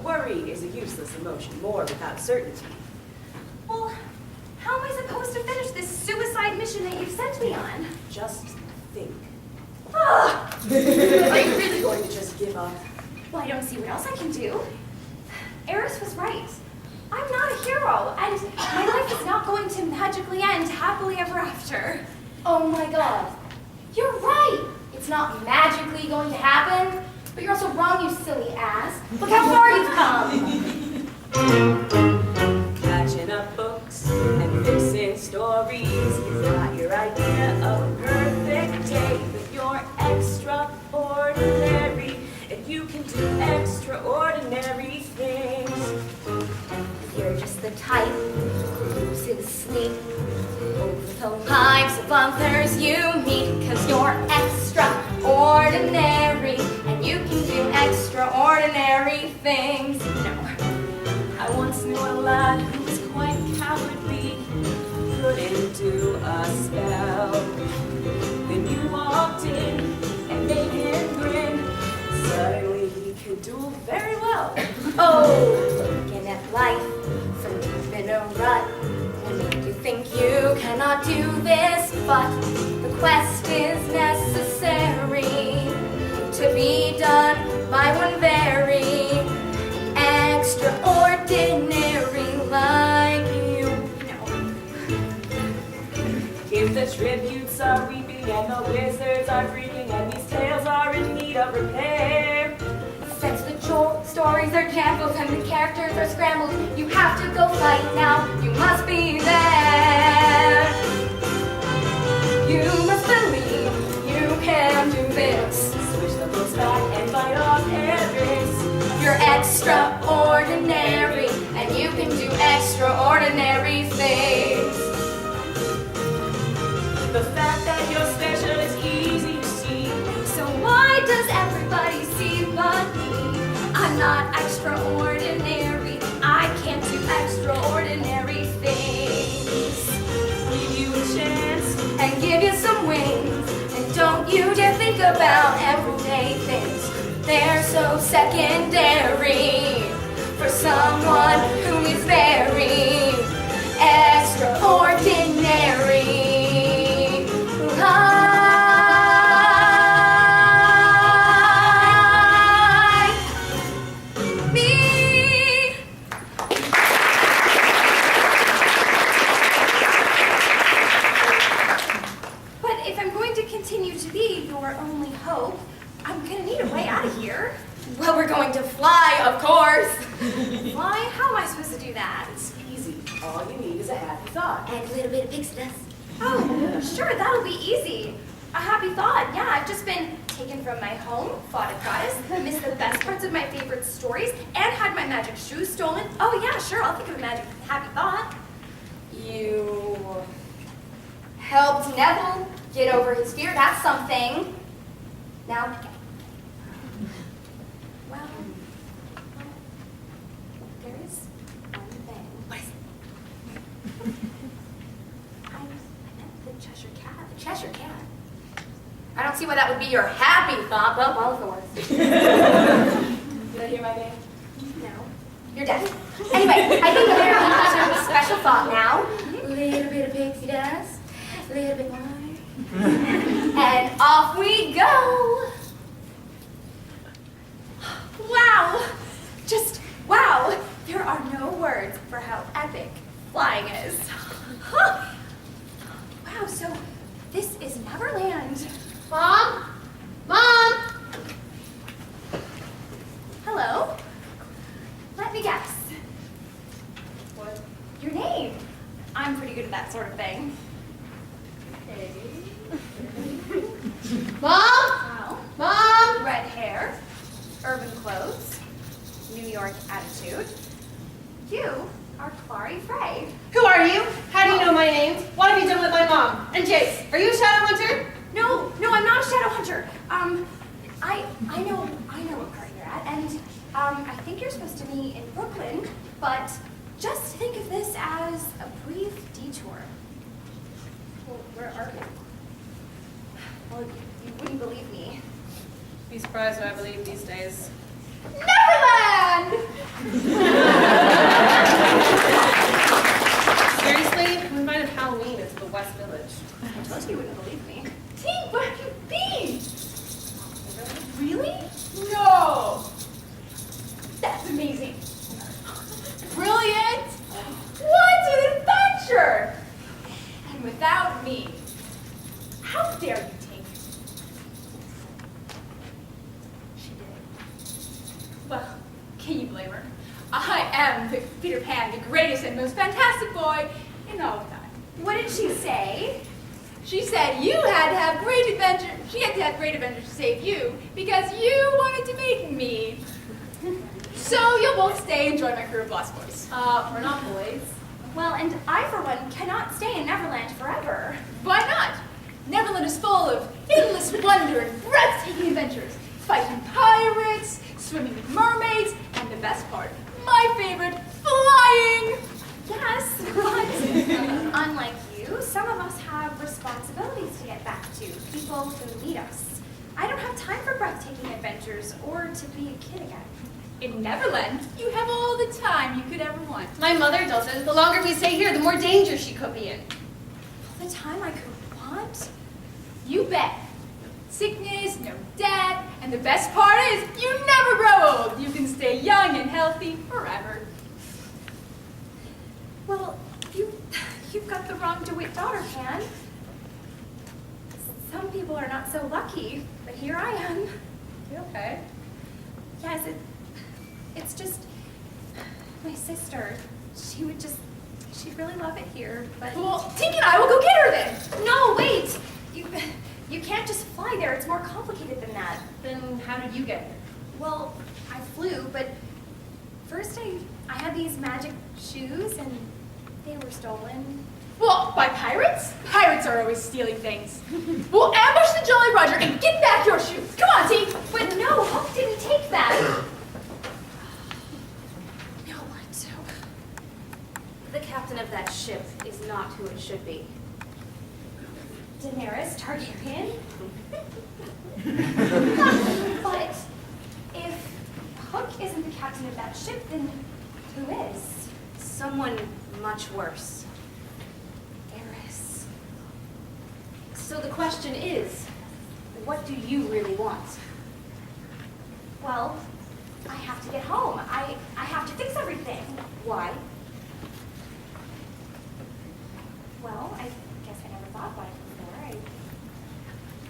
Worry is a useless emotion, more without certainty. Well, how am I supposed to finish this suicide mission that you've sent me on? Just think. Ah! Are you really going to just give up? Well, I don't see what else I can do. Eris was right. I'm not a hero, and my life is not going to magically end happily ever after. Oh my god. You're right. It's not magically going to happen, but you're also wrong, you silly ass. Look how far you've come. Catching up books and fixing stories is not your idea of a perfect day, but you're extraordinary, and you can do extraordinary things. You're just the type who loses sleep over the lives of others you meet, 'cause you're extraordinary, and you can do extraordinary things. No. I once knew a lad who was quite cowardly, couldn't do a spell. Then you walked in and made him grin. Suddenly he could do very well. Oh, looking at life from deep in a rut, and make you think you cannot do this, but the quest is necessary to be done by one very extraordinary like you. If the tributes are weeping and the wizards are freaking and these tales are in need of repair, Since the stories are jumbled and the characters are scrambled, you have to go fight now. You must be there. You must believe you can do this. switch the books back and fight off Eris. You're extraordinary, and you can do extraordinary things. The fact that you're special is easy to see. So why does everybody see but me? I'm not extraordinary. I can't do extraordinary things. Give you a chance. And give you some wings. And don't you dare think about everyday things. They're so secondary. All you need is a happy thought. And a little bit of pixie dust. Oh, sure, that'll be easy. A happy thought. Yeah, I've just been taken from my home, fought a goddess, missed the best parts of my favorite stories, and had my magic shoes stolen. Oh yeah, sure, I'll think of a magic happy thought. You helped Neville get over his fear. That's something. Now, Well, there is one thing. what is it? I meant the Cheshire Cat. The Cheshire Cat. I don't see why that would be your happy thought, but well, if it was. Did I hear my name? No. You're dead. Anyway, I think we're going to have a special thought now. A little bit of pixie dust, a little bit more. And off we go. Wow! Just wow! There are no words for how epic flying is. Huh. Wow, so this is Neverland. Mom? Mom? Hello? Let me guess. What? Your name. I'm pretty good at that sort of thing. Mom? Well, Mom? red hair, urban clothes, New York attitude. You are Clary Frey. Who are you? How do you know my name? What have you done with my mom? And Jace, are you a shadow hunter? No, I'm not a shadow hunter. I know what part you're at, and I think you're supposed to be in Brooklyn, but just think of this as a brief detour. Well, where are you? Well, you wouldn't believe me. Be surprised what I believe these days. Neverland! Seriously? We invited Halloween into the West Village. I told you you wouldn't believe me. Tink, where have you been? Really? No! That's amazing. Brilliant! What an adventure! And without me. How dare you, Tink? She did. Well, can you blame her? I am the Peter Pan, the greatest and most fantastic boy in all of time. What did she say? She said you had to have great adventure. She had to have great adventures to save you because you wanted to meet me. So you'll both stay and join my crew of lost boys. We're not boys. Well, and I, for one, cannot stay in Neverland forever. Why not? Neverland is full of endless wonder and breathtaking adventures. Fighting pirates, swimming with mermaids, and the best part, my favorite, flying! Yes, but unlike you, some of us have responsibilities to get back to, people who need us. I don't have time for breathtaking adventures or to be a kid again. In Neverland, you have all the time you could ever want. My mother doesn't. The longer we stay here, the more danger she could be in. All the time I could want? You bet. Sickness, no death, and the best part is you never grow old. You can stay young and healthy forever. Well, you've got the wrong DeWitt daughter, Pan. Some people are not so lucky, but here I am. You okay? Yes, it's just my sister. She'd really love it here, but... Well, Tink and I will go get her then. No, wait! You can't just fly there. It's more complicated than that. Then how did you get here? Well, I flew, but first I had these magic shoes, and they were stolen. Well, by pirates? Pirates are always stealing things. We'll ambush the Jolly Roger and get back your shoes. Come on, Tink. But no, Hook didn't take that. Now what? The captain of that ship is not who it should be. Daenerys Targaryen? But if Hook isn't the captain of that ship, then who is? Someone much worse. Eris. So the question is, what do you really want? Well, I have to get home. I have to fix everything. Why? Well, I guess I never thought about it before.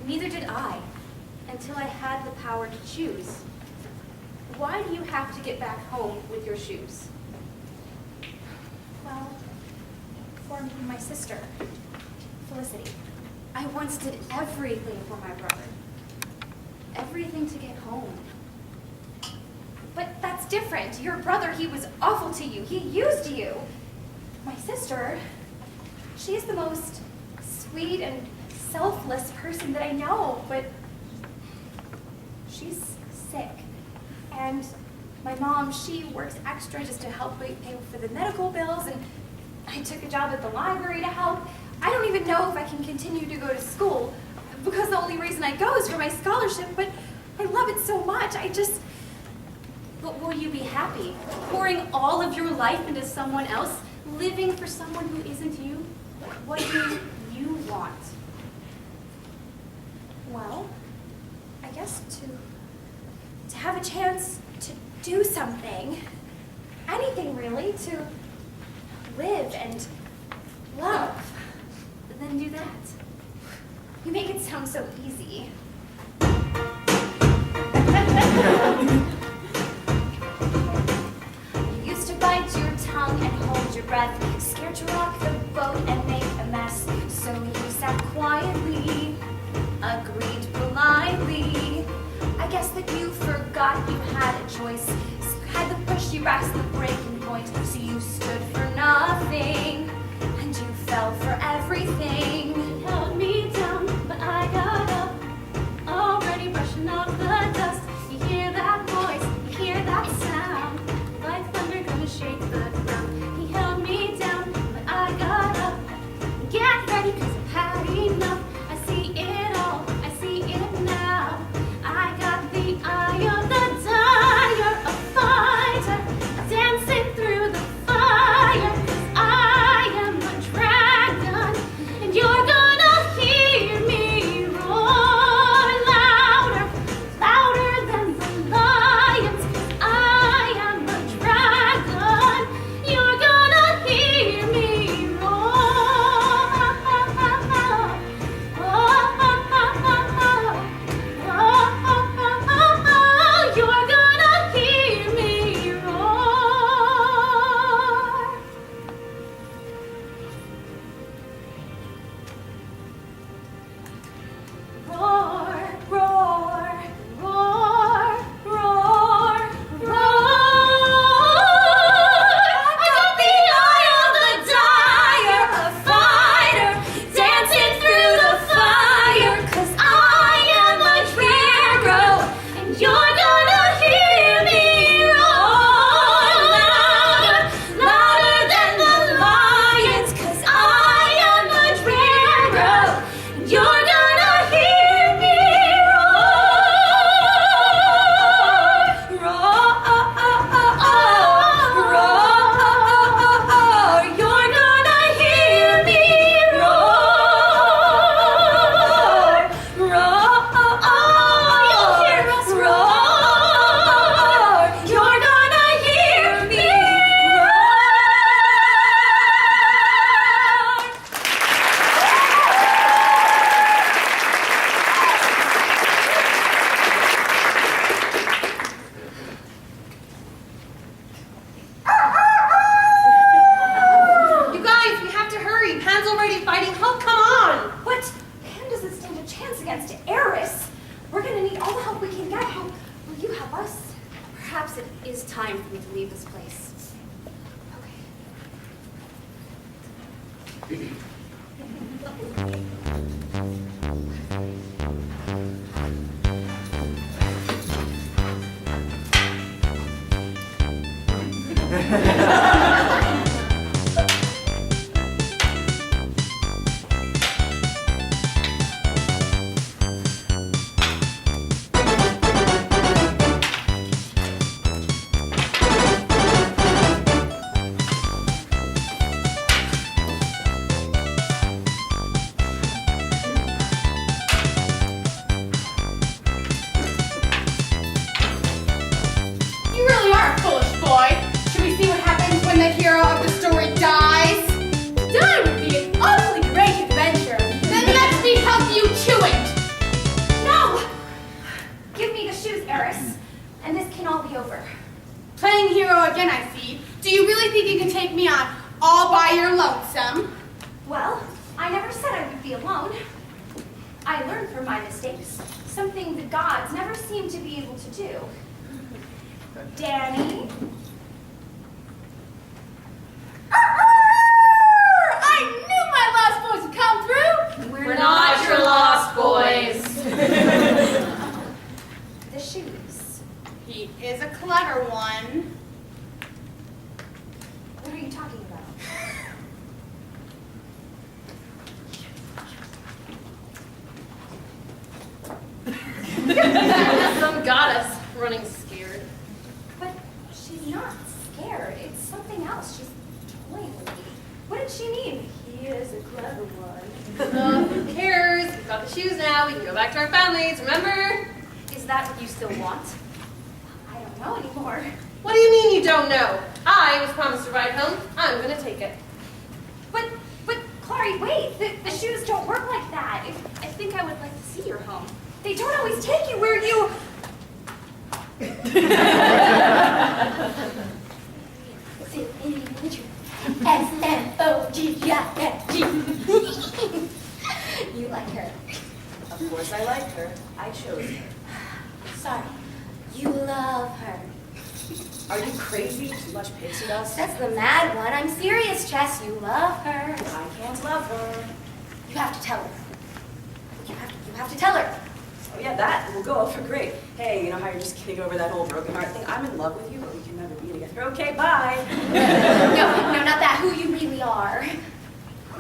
Neither did I, until I had the power to choose. Why do you have to get back home with your shoes? Well, from my sister, Felicity. I once did everything for my brother. Everything to get home. But that's different. Your brother, he was awful to you. He used you. My sister, she is the most sweet and selfless person that I know, but she's sick. And my mom, she works extra just to help pay for the medical bills, and I took a job at the library to help. I don't even know if I can continue to go to school because the only reason I go is for my scholarship, but I love it so much. But will you be happy pouring all of your life into someone else, living for someone who isn't you? What do you want? Well, I guess to have a chance to do something, anything really, to live and love, then do that. You make it sound so easy. You used to bite your tongue and hold your breath, scared to rock the boat and make a mess. So you sat quietly, agreed politely. I guess that you forgot you had a choice. Had the push, you rasped the breaking point. So you stood for nothing, and you fell for everything. You held me down, but I got up, already brushing off the dust. You hear that voice, you hear that sound, like thunder gonna shake the ground. He held me down, but I got up. Get ready, 'cause I've had enough. I see it all, I see it now. I got the eye of the tiger, a fighter, dancing through the fire. 'Cause I am a dragon, and you're gonna hear me roar louder, louder than the lions. 'Cause I am a dragon, you're gonna hear me roar. You're gonna hear me roar. Roar, roar, roar, roar, roar. I got the eye of the tiger, a fighter, dancing through the fire. 'Cause I am a hero, and you're gonna hear me roar louder, louder than the lions. 'Cause I am a hero, and you're gonna hear me roar, roar, roar. You're gonna hear me roar, roar. You'll hear us roar. You're gonna hear me roar. You guys, we have to hurry. Pan's already fighting. Help, come on. What? Pan doesn't stand a chance against Eris. We're gonna need all the help we can get. How will you help us? Perhaps it is time for me to leave this place. Okay. You really are a foolish boy. Should we see what happens when the hero of the story dies? Die would be an awfully great adventure. Then let me help you to it. No! Give me the shoes, Eris, and this can all be over. Playing hero again, I see. Do you really think you can take me on all by your lonesome? Well, I never said I would be alone. I learned from my mistakes, something the gods never seem to be able to do. Danny? I knew my lost boys would come through! We're not your lost boys. The shoes. He is a clever one. What are you talking about? Some goddess running scared. But she's not scared. It's something else. She's toying with me. What did she mean? He is a clever one. Who cares? We've got the shoes now. We can go back to our families, remember? Is that what you still want? I don't know anymore. What do you mean you don't know? I was promised a ride home. I'm gonna take it. But, Clary, wait. The shoes don't work like that. I think I would like to see your home. They don't always take you where you... S-M-O-G-I-F-G. You like her. Of course I like her. I chose her. Sorry. You love her. Are you crazy? Too much pixie dust? That's the mad one. I'm serious, Chess. You love her. I can't love her. You have to tell her. You have to tell her. Oh yeah, that will go over great. Hey, you know how you're just kidding over that whole broken heart thing? I'm in love with you, but we can never be together. Okay, bye. No, not that. Who you really are.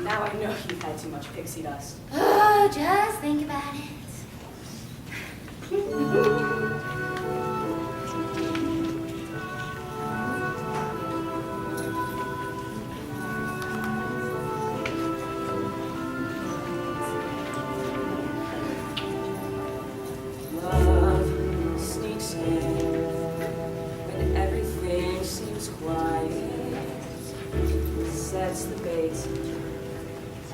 Now I know you've had too much pixie dust. Oh, just think about it. Love sneaks in when everything seems quiet. Sets the bait,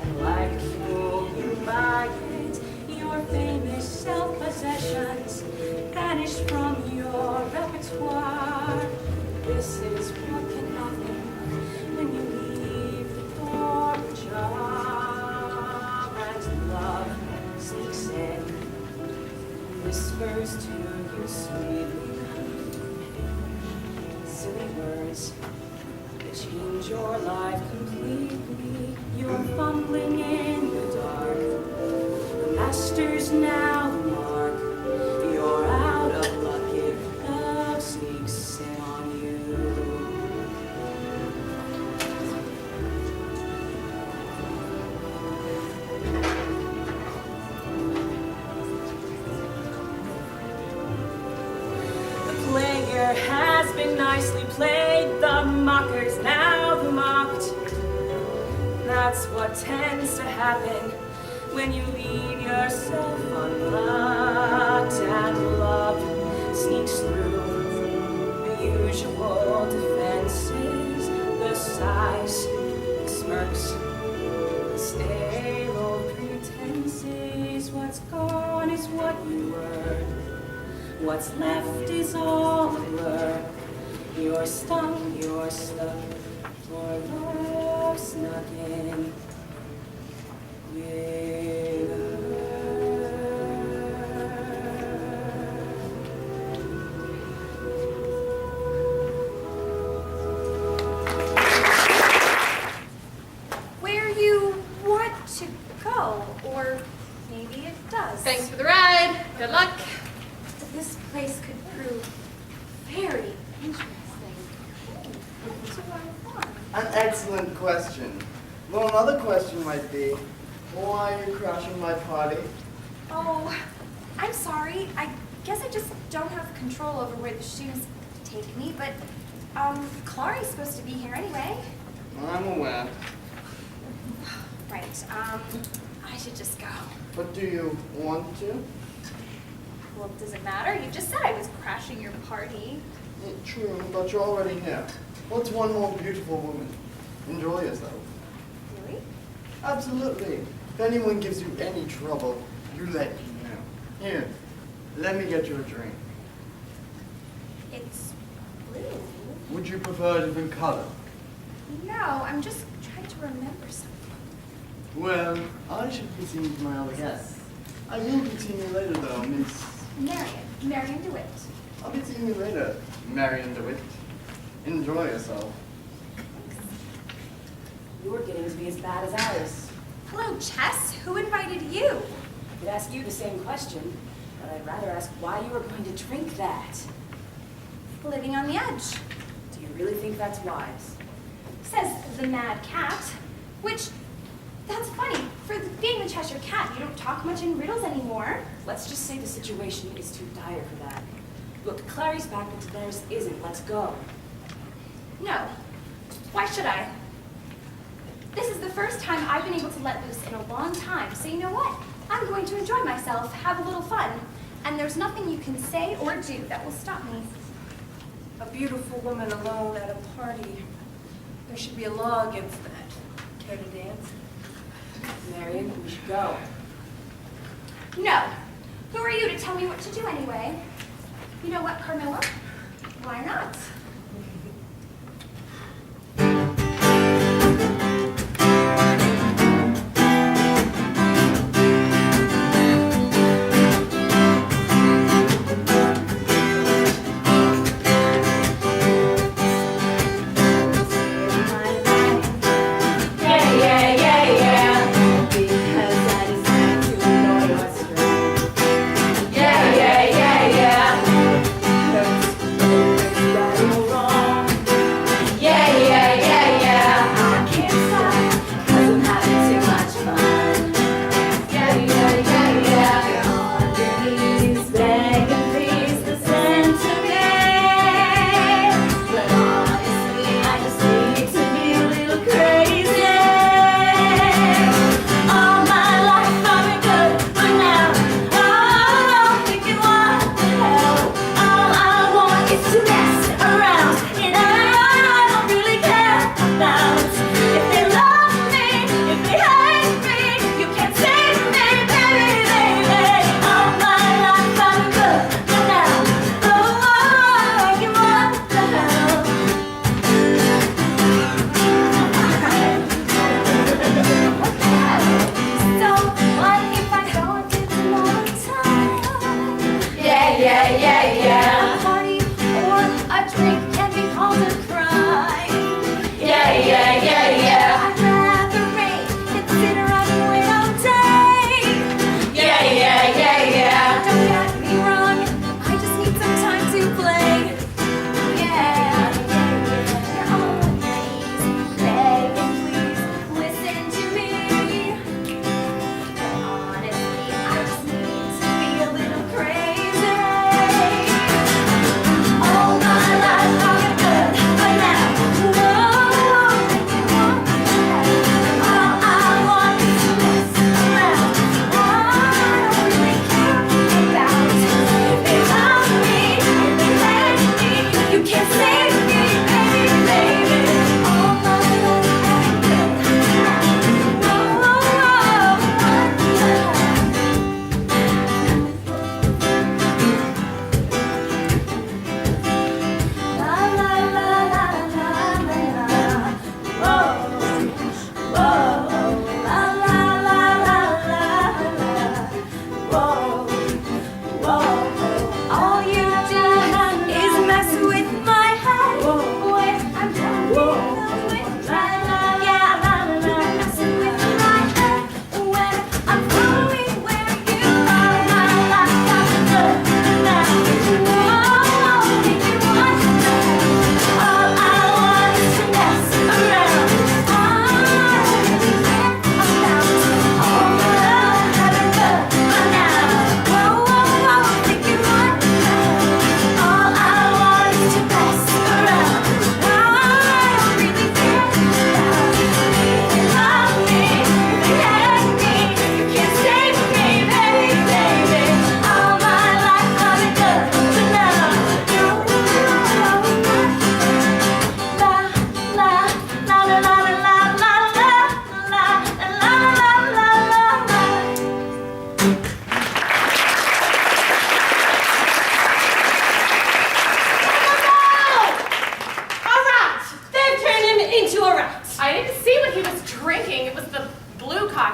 and like a fool you buy it. Your famous self-possessions vanish from your repertoire. This is what can happen when you leave the door ajar. And love sneaks in, whispers to you sweetly, silly words that change your life completely. You're fumbling in the dark. The master's now the mark. You're out of luck if love sneaks in on you. The player has been nicely played. The mocker's now the mocked. That's what tends to happen when you leave yourself unlocked. And love sneaks through the usual defenses, the sighs, the smirks, the stale old pretenses. What's gone is what you were. What's left is all a blur. You're stung, you're stuck, for love snuck in with her. Where you want to go, or maybe it does. Thanks for the ride. Good luck. This place could prove very interesting. What do I want? An excellent question. Well, another question might be, why are you crashing my party? Oh, I'm sorry. I guess I just don't have control over where the shoes take me, but, Clary's supposed to be here anyway. I'm aware. Right, I should just go. But do you want to? Well, does it matter? You just said I was crashing your party. True, but you're already here. What's one more beautiful woman? Enjoy yourself. Really? Absolutely. If anyone gives you any trouble, you let me know. Here, let me get you a drink. It's blue. Would you prefer a different color? No, I'm just trying to remember something. Well, I should be seeing to my other guests. I will be seeing you later, though, Miss... Marian DeWitt. I'll be seeing you later, Marian DeWitt. Enjoy yourself. You're getting to be as bad as Alice. Hello, Chess. Who invited you? I could ask you the same question, but I'd rather ask why you were going to drink that. Living on the edge. Do you really think that's wise? Says the mad cat. Which, that's funny. For being the Cheshire Cat, you don't talk much in riddles anymore. Let's just say the situation is too dire for that. Look, Clary's back, but Daenerys isn't. Let's go. No. Why should I? This is the first time I've been able to let loose in a long time, so you know what? I'm going to enjoy myself, have a little fun, and there's nothing you can say or do that will stop me. A beautiful woman alone at a party. There should be a law against that. Care to dance? Marian, we should go. No. Who are you to tell me what to do anyway? You know what, Carmilla? Why not?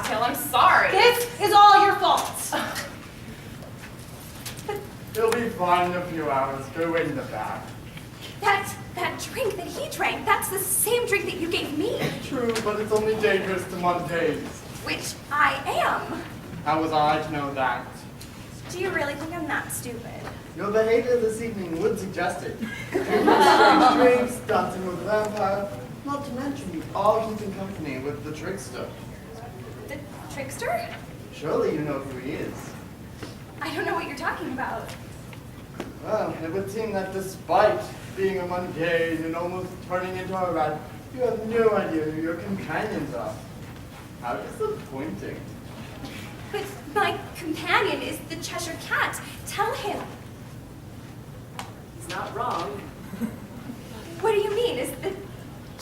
cocktail. I'm sorry. This is all your fault. You'll be fine in a few hours. Go in the back. That drink that he drank, that's the same drink that you gave me. True, but it's only dangerous to Mondays. Which I am. How was I to know that? Do you really think I'm that stupid? Your behavior this evening would suggest it. Drinking drinks, dancing with a vampire, not to mention you are keeping company with the trickster. The trickster? Surely you know who he is. I don't know what you're talking about. Well, it would seem that despite being a mundane and almost turning into a rat, you have no idea who your companions are. How disappointing. But my companion is the Cheshire Cat. Tell him. He's not wrong. What do you mean? Is the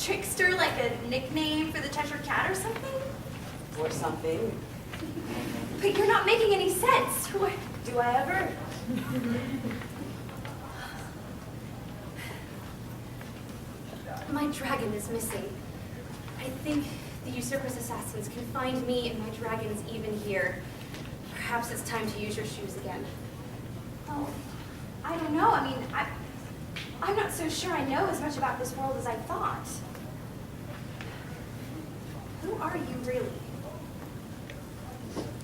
trickster like a nickname for the Cheshire Cat or something? Or something. But you're not making any sense. Do I ever? My dragon is missing. I think the usurper's assassins can find me and my dragons even here. Perhaps it's time to use your shoes again. Oh, I don't know. I mean, I'm not so sure I know as much about this world as I thought. Who are you really?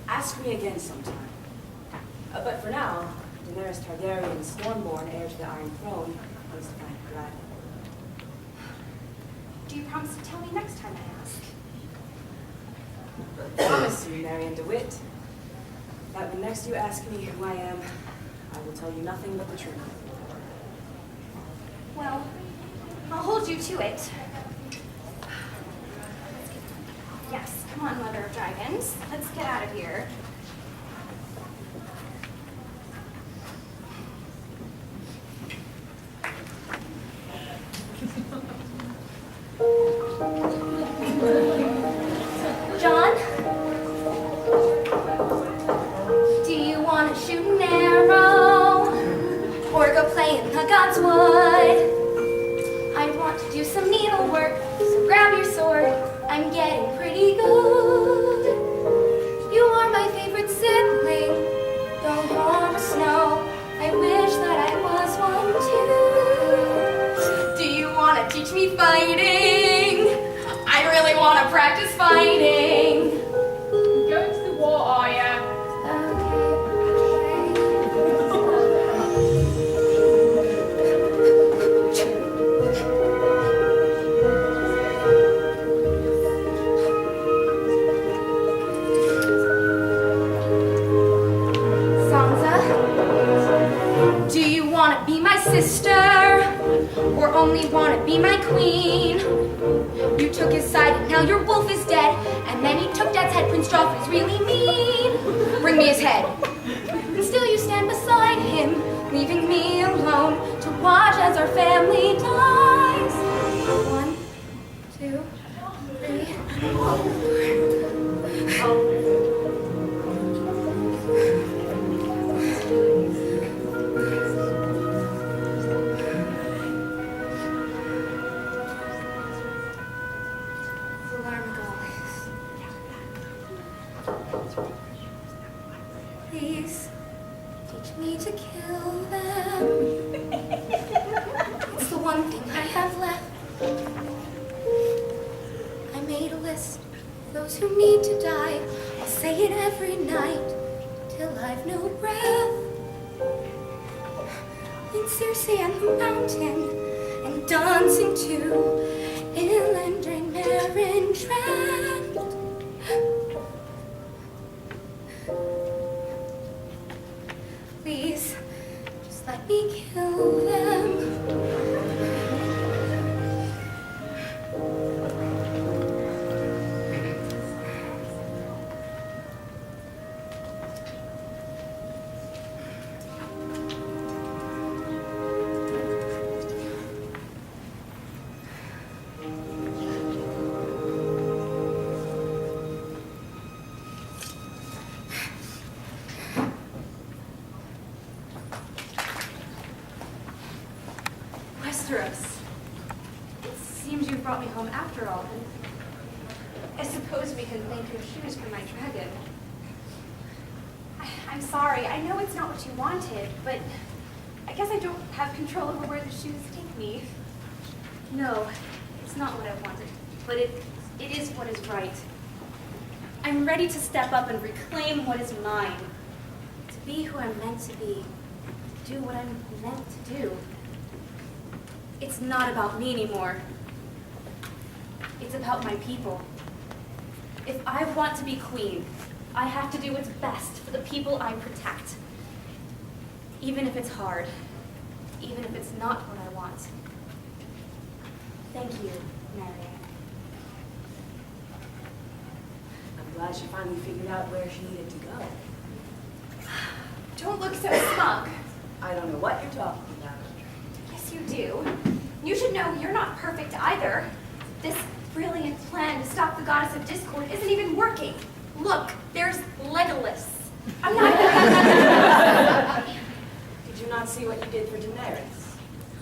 Ask me again sometime. But for now, Daenerys Targaryen, Stormborn, heir to the Iron Throne, comes to find her dragon. Do you promise to tell me next time I ask? I promise you, Marian DeWitt, that when next you ask me who I am, I will tell you nothing but the truth. Well, I'll hold you to it. Yes, come on, Mother of Dragons. Let's get out of here. John? Do you want to shoot an arrow? Or go play in the God's Wood? I want to do some needlework, so grab your sword. I'm getting pretty good. You are my favorite sibling. Don't harm snow. I wish that I was one too. Do you want to teach me fighting? I really want to practice fighting. Going to the war, are ya? Sister, or only want to be my queen. You took his side and now your wolf is dead, and then he took Dad's head. Prince Joffrey's really mean. Bring me his head. And still you stand beside him, leaving me alone to watch as our family dies. 1, 2, 3, 4. Please, teach me to kill them. It's the one thing I have left. I made a list of those who need to die. I'll say it every night till I've no breath. In Circe and the mountain, and dancing to Illander, Marian, Trent. Please, just let me kill them. Westeros. It seems you brought me home after all. I suppose suppose we can thank your shoes for my dragon. I'm sorry. I know it's not what you wanted, but I guess I don't have control over where the shoes take me. No, it's not what I wanted, but it is what is right. I'm ready to step up and reclaim what is mine. To be who I'm meant to be. To do what I'm meant to do. It's not about me anymore. It's about my people. If I want to be queen, I have to do what's best for the people I protect. Even if it's hard. Even if it's not what I want. Thank you, Marian. I'm glad she finally figured out where she needed to go. Don't look so smug. I don't know what you're talking about. Yes, you do. You should know you're not perfect either. This brilliant plan to stop the goddess of discord isn't even working. Look, there's Legolas. I'm not... Did you not see what you did for Daenerys?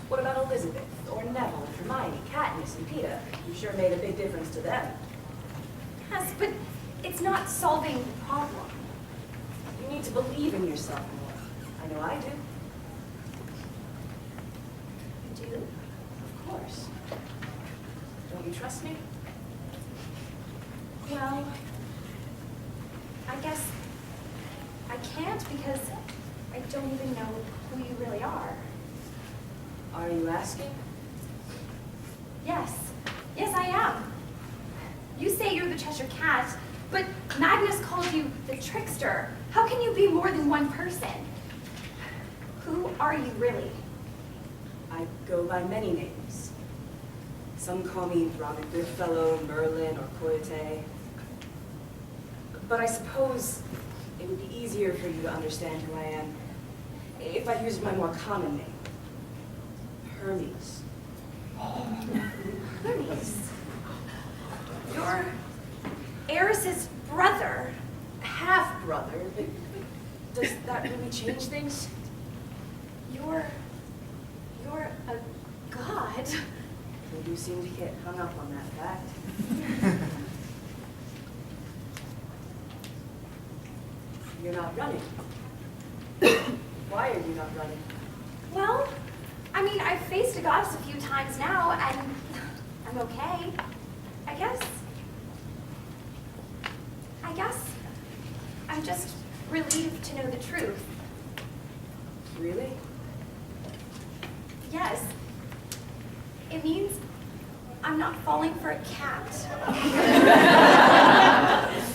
What about Elizabeth, or Neville, and Hermione, Katniss, and Peeta? You sure made a big difference to them. Yes, but it's not solving the problem. You need to believe in yourself more. I know I do. You do? Of course. Don't you trust me? Well, I guess I can't because I don't even know who you really are. Are you asking? Yes. Yes, I am. You say you're the Cheshire Cat, but Magnus called you the trickster. How can you be more than one person? Who are you really? I go by many names. Some call me Robin Goodfellow, Merlin, or Coyote. But I suppose it would be easier for you to understand who I am if I used my more common name. Hermes. Hermes. You're Eris's brother. Half-brother, but does that really change things? You're a god. You do seem to get hung up on that fact. You're not running. Why are you not running? Well, I mean, I've faced a goddess a few times now, and I'm okay. I guess I'm just relieved to know the truth. Really? Yes. It means I'm not falling for a cat.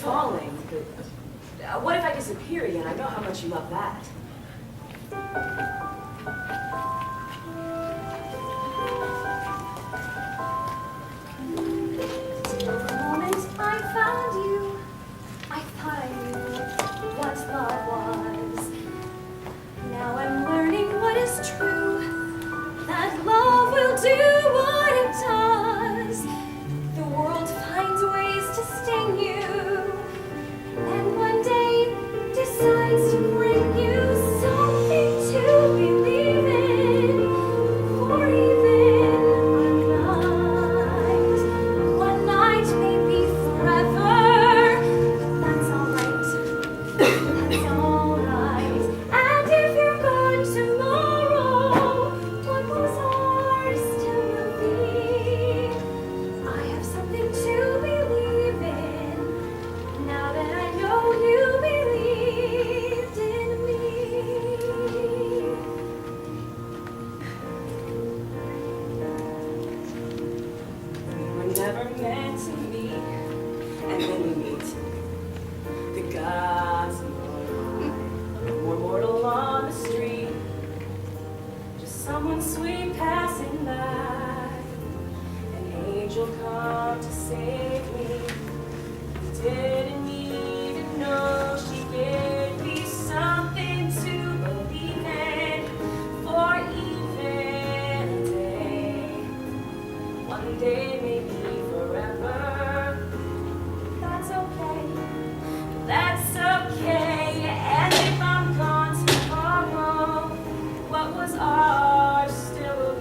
Falling? But, what if I disappear again? I know how much you love that. The moment I found you, I thought I knew what love was. Now I'm learning what is true, that love will do what it does. The world finds ways to sting you, and one day decides to bring you something to believe in. For even one night may be forever. That's alright. That's alright. And if you're gone tomorrow, what was ours still will be. I have something to believe in, now that I know you believed in me. We were never meant to meet, and then we meet. The gods more mortal on the street. Just someone sweet passing by. An angel come to save me. Didn't even know she gave me something to believe in. For even a day, one day maybe forever. That's okay. That's okay. And if I'm gone tomorrow, what was ours still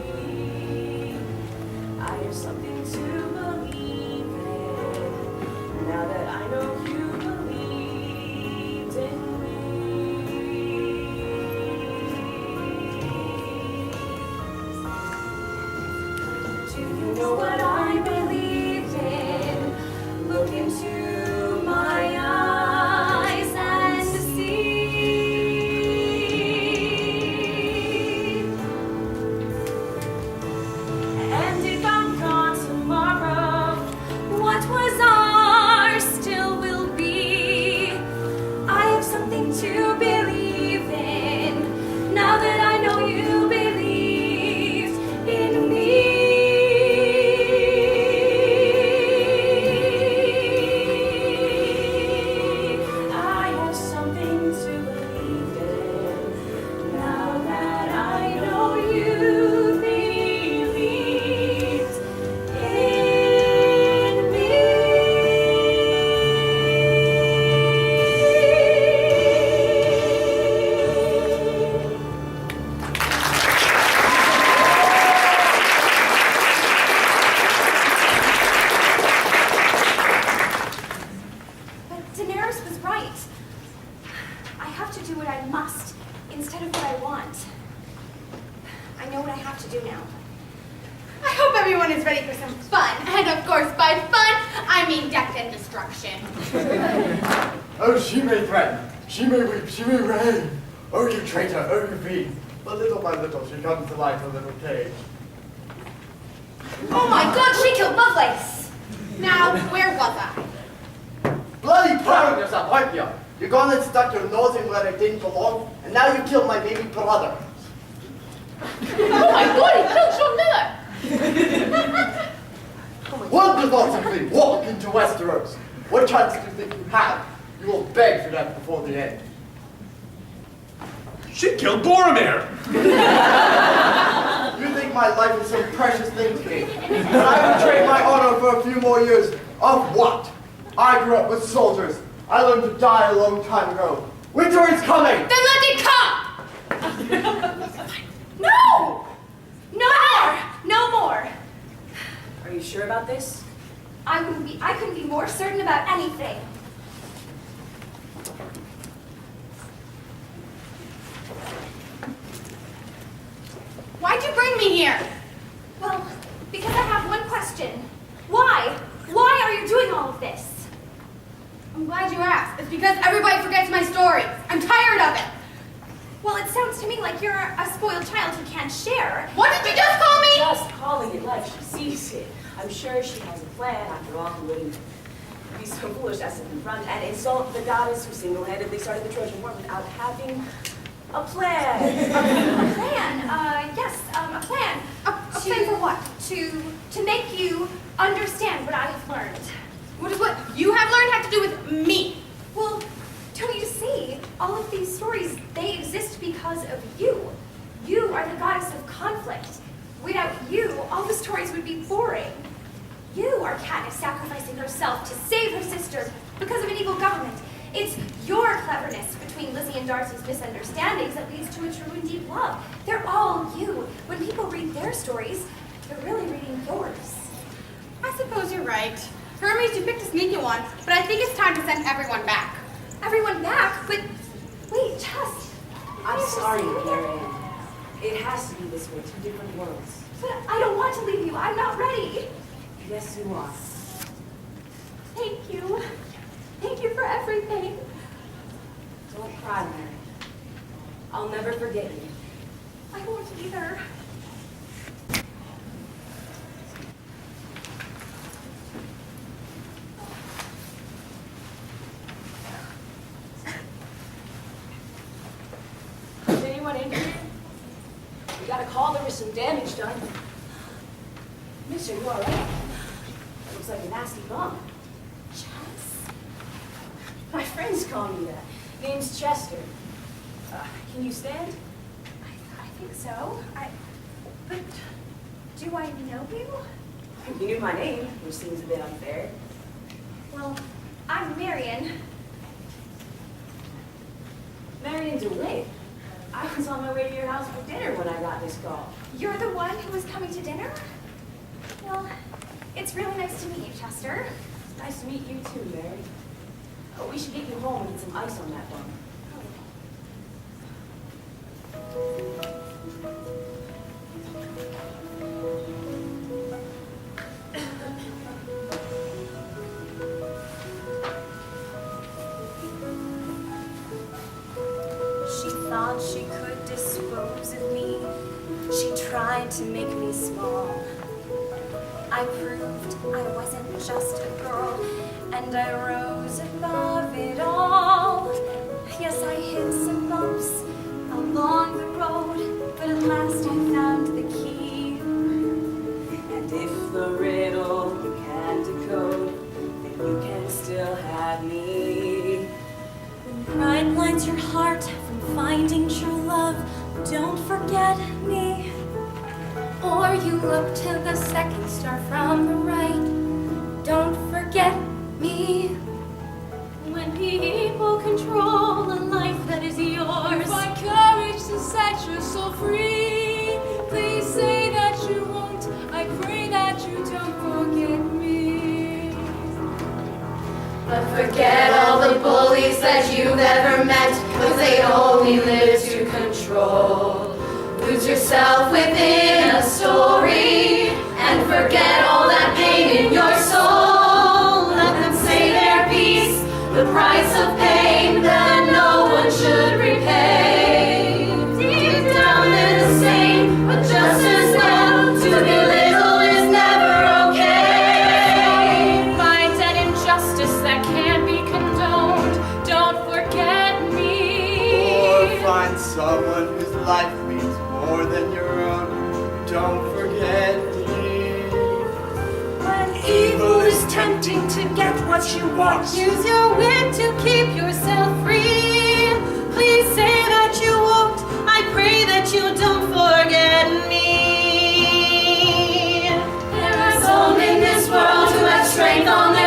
Daenerys was right. I have to do what I must instead of what I want. I know what I have to do now. I hope everyone is ready for some fun. And of course, by fun, I mean death and destruction. Oh, she may threaten, she may weep, she may rain. Oh, you traitor, oh, you fiend. But little by little, she comes to life in a little cage. Oh my God, she killed Lovelace. Now, where was I? Bloody proud of yourself, aren't you? You gone and stuck your nose in where it didn't belong, and now you killed my baby brother. Oh my God, he killed your mother. One does not simply walk into Westeros. What chance do you think you have? You will beg for that before the end. She killed Boromir! You think my life is some precious thing to me? And I would trade my honor for a few more years of what? I grew up with soldiers. I learned to die a long time ago. Winter is coming! Then let it come! No! No more! No more! Are you sure about this? I couldn't be more certain about anything. Why'd you bring me here? Well, because I have one question. Why? Why are you doing all of this? I'm glad you asked. It's because everybody forgets my stories. I'm tired of it. Well, it sounds to me like you're a spoiled child who can't share. What did you just call me? Just calling it life. She sees it. I'm sure she has a plan. After all, who wouldn't be so foolish as to confront and insult the goddess who single-handedly started the Trojan War without having a plan? A plan? Yes, a plan. A plan for what? To make you understand what I have learned. What does what you have learned have to do with me? Well, don't you see? All of these stories, they exist because of you. You are the goddess of conflict. Without you, all the stories would be boring. You are Katniss sacrificing herself to save her sister because of an evil government. It's your cleverness between Lizzie and Darcy's misunderstandings that leads to a true and deep love. They're all you. When people read their stories, they're really reading yours. I suppose you're right. Hermes, you picked a sneaky one, but I think it's time to send everyone back. Everyone back? But wait, just... I'm sorry, Marian. It has to be this way, two different worlds. But I don't want to leave you. I'm not ready. Yes, you are. Thank you. Thank you for everything. Don't cry, Marian. I'll never forget you. I won't either. Is anyone in here? We got a call there was some damage done. Mister, you all right? That looks like a nasty bump. Jess? My friends call me that. Name's Chester. Can you stand? I think so. But do I know you? You knew my name, which seems a bit unfair. Well, I'm Marian. Marian DeWitt. I was on my way to your house for dinner when I got this call. You're the one who was coming to dinner? Well, it's really nice to meet you, Chester. It's nice to meet you too, Mary. Oh, we should get you home and get some ice on that bump. She thought she could dispose of me. She tried to make me small. I proved I wasn't just a girl, and I rose above it all. Yes, I hit some bumps along the road, but at last I found the key. And if the riddle you can decode, then you can still have me. When pride blinds your heart from finding true love, don't forget me. Or you look to the second star from the right, don't forget me. When people control a life that is yours, Find courage to set your soul free. Please say that you won't. I pray that you don't forget me. but forget all the the bullies that you've ever met, 'cause they only live to control. Lose yourself within a story and forget all that pain in your soul. Let them say their piece, the price of pain that no one should repay. Deep down they're the same, but just as well, to belittle is never okay. Find an injustice that can't be condoned. Don't forget me. Or find someone whose life means more than your own. Don't forget me. When evil is tempting to get what you want, use your wit to keep yourself free. Please say that you won't. I pray that you don't forget me. There are some in this world who have strength on their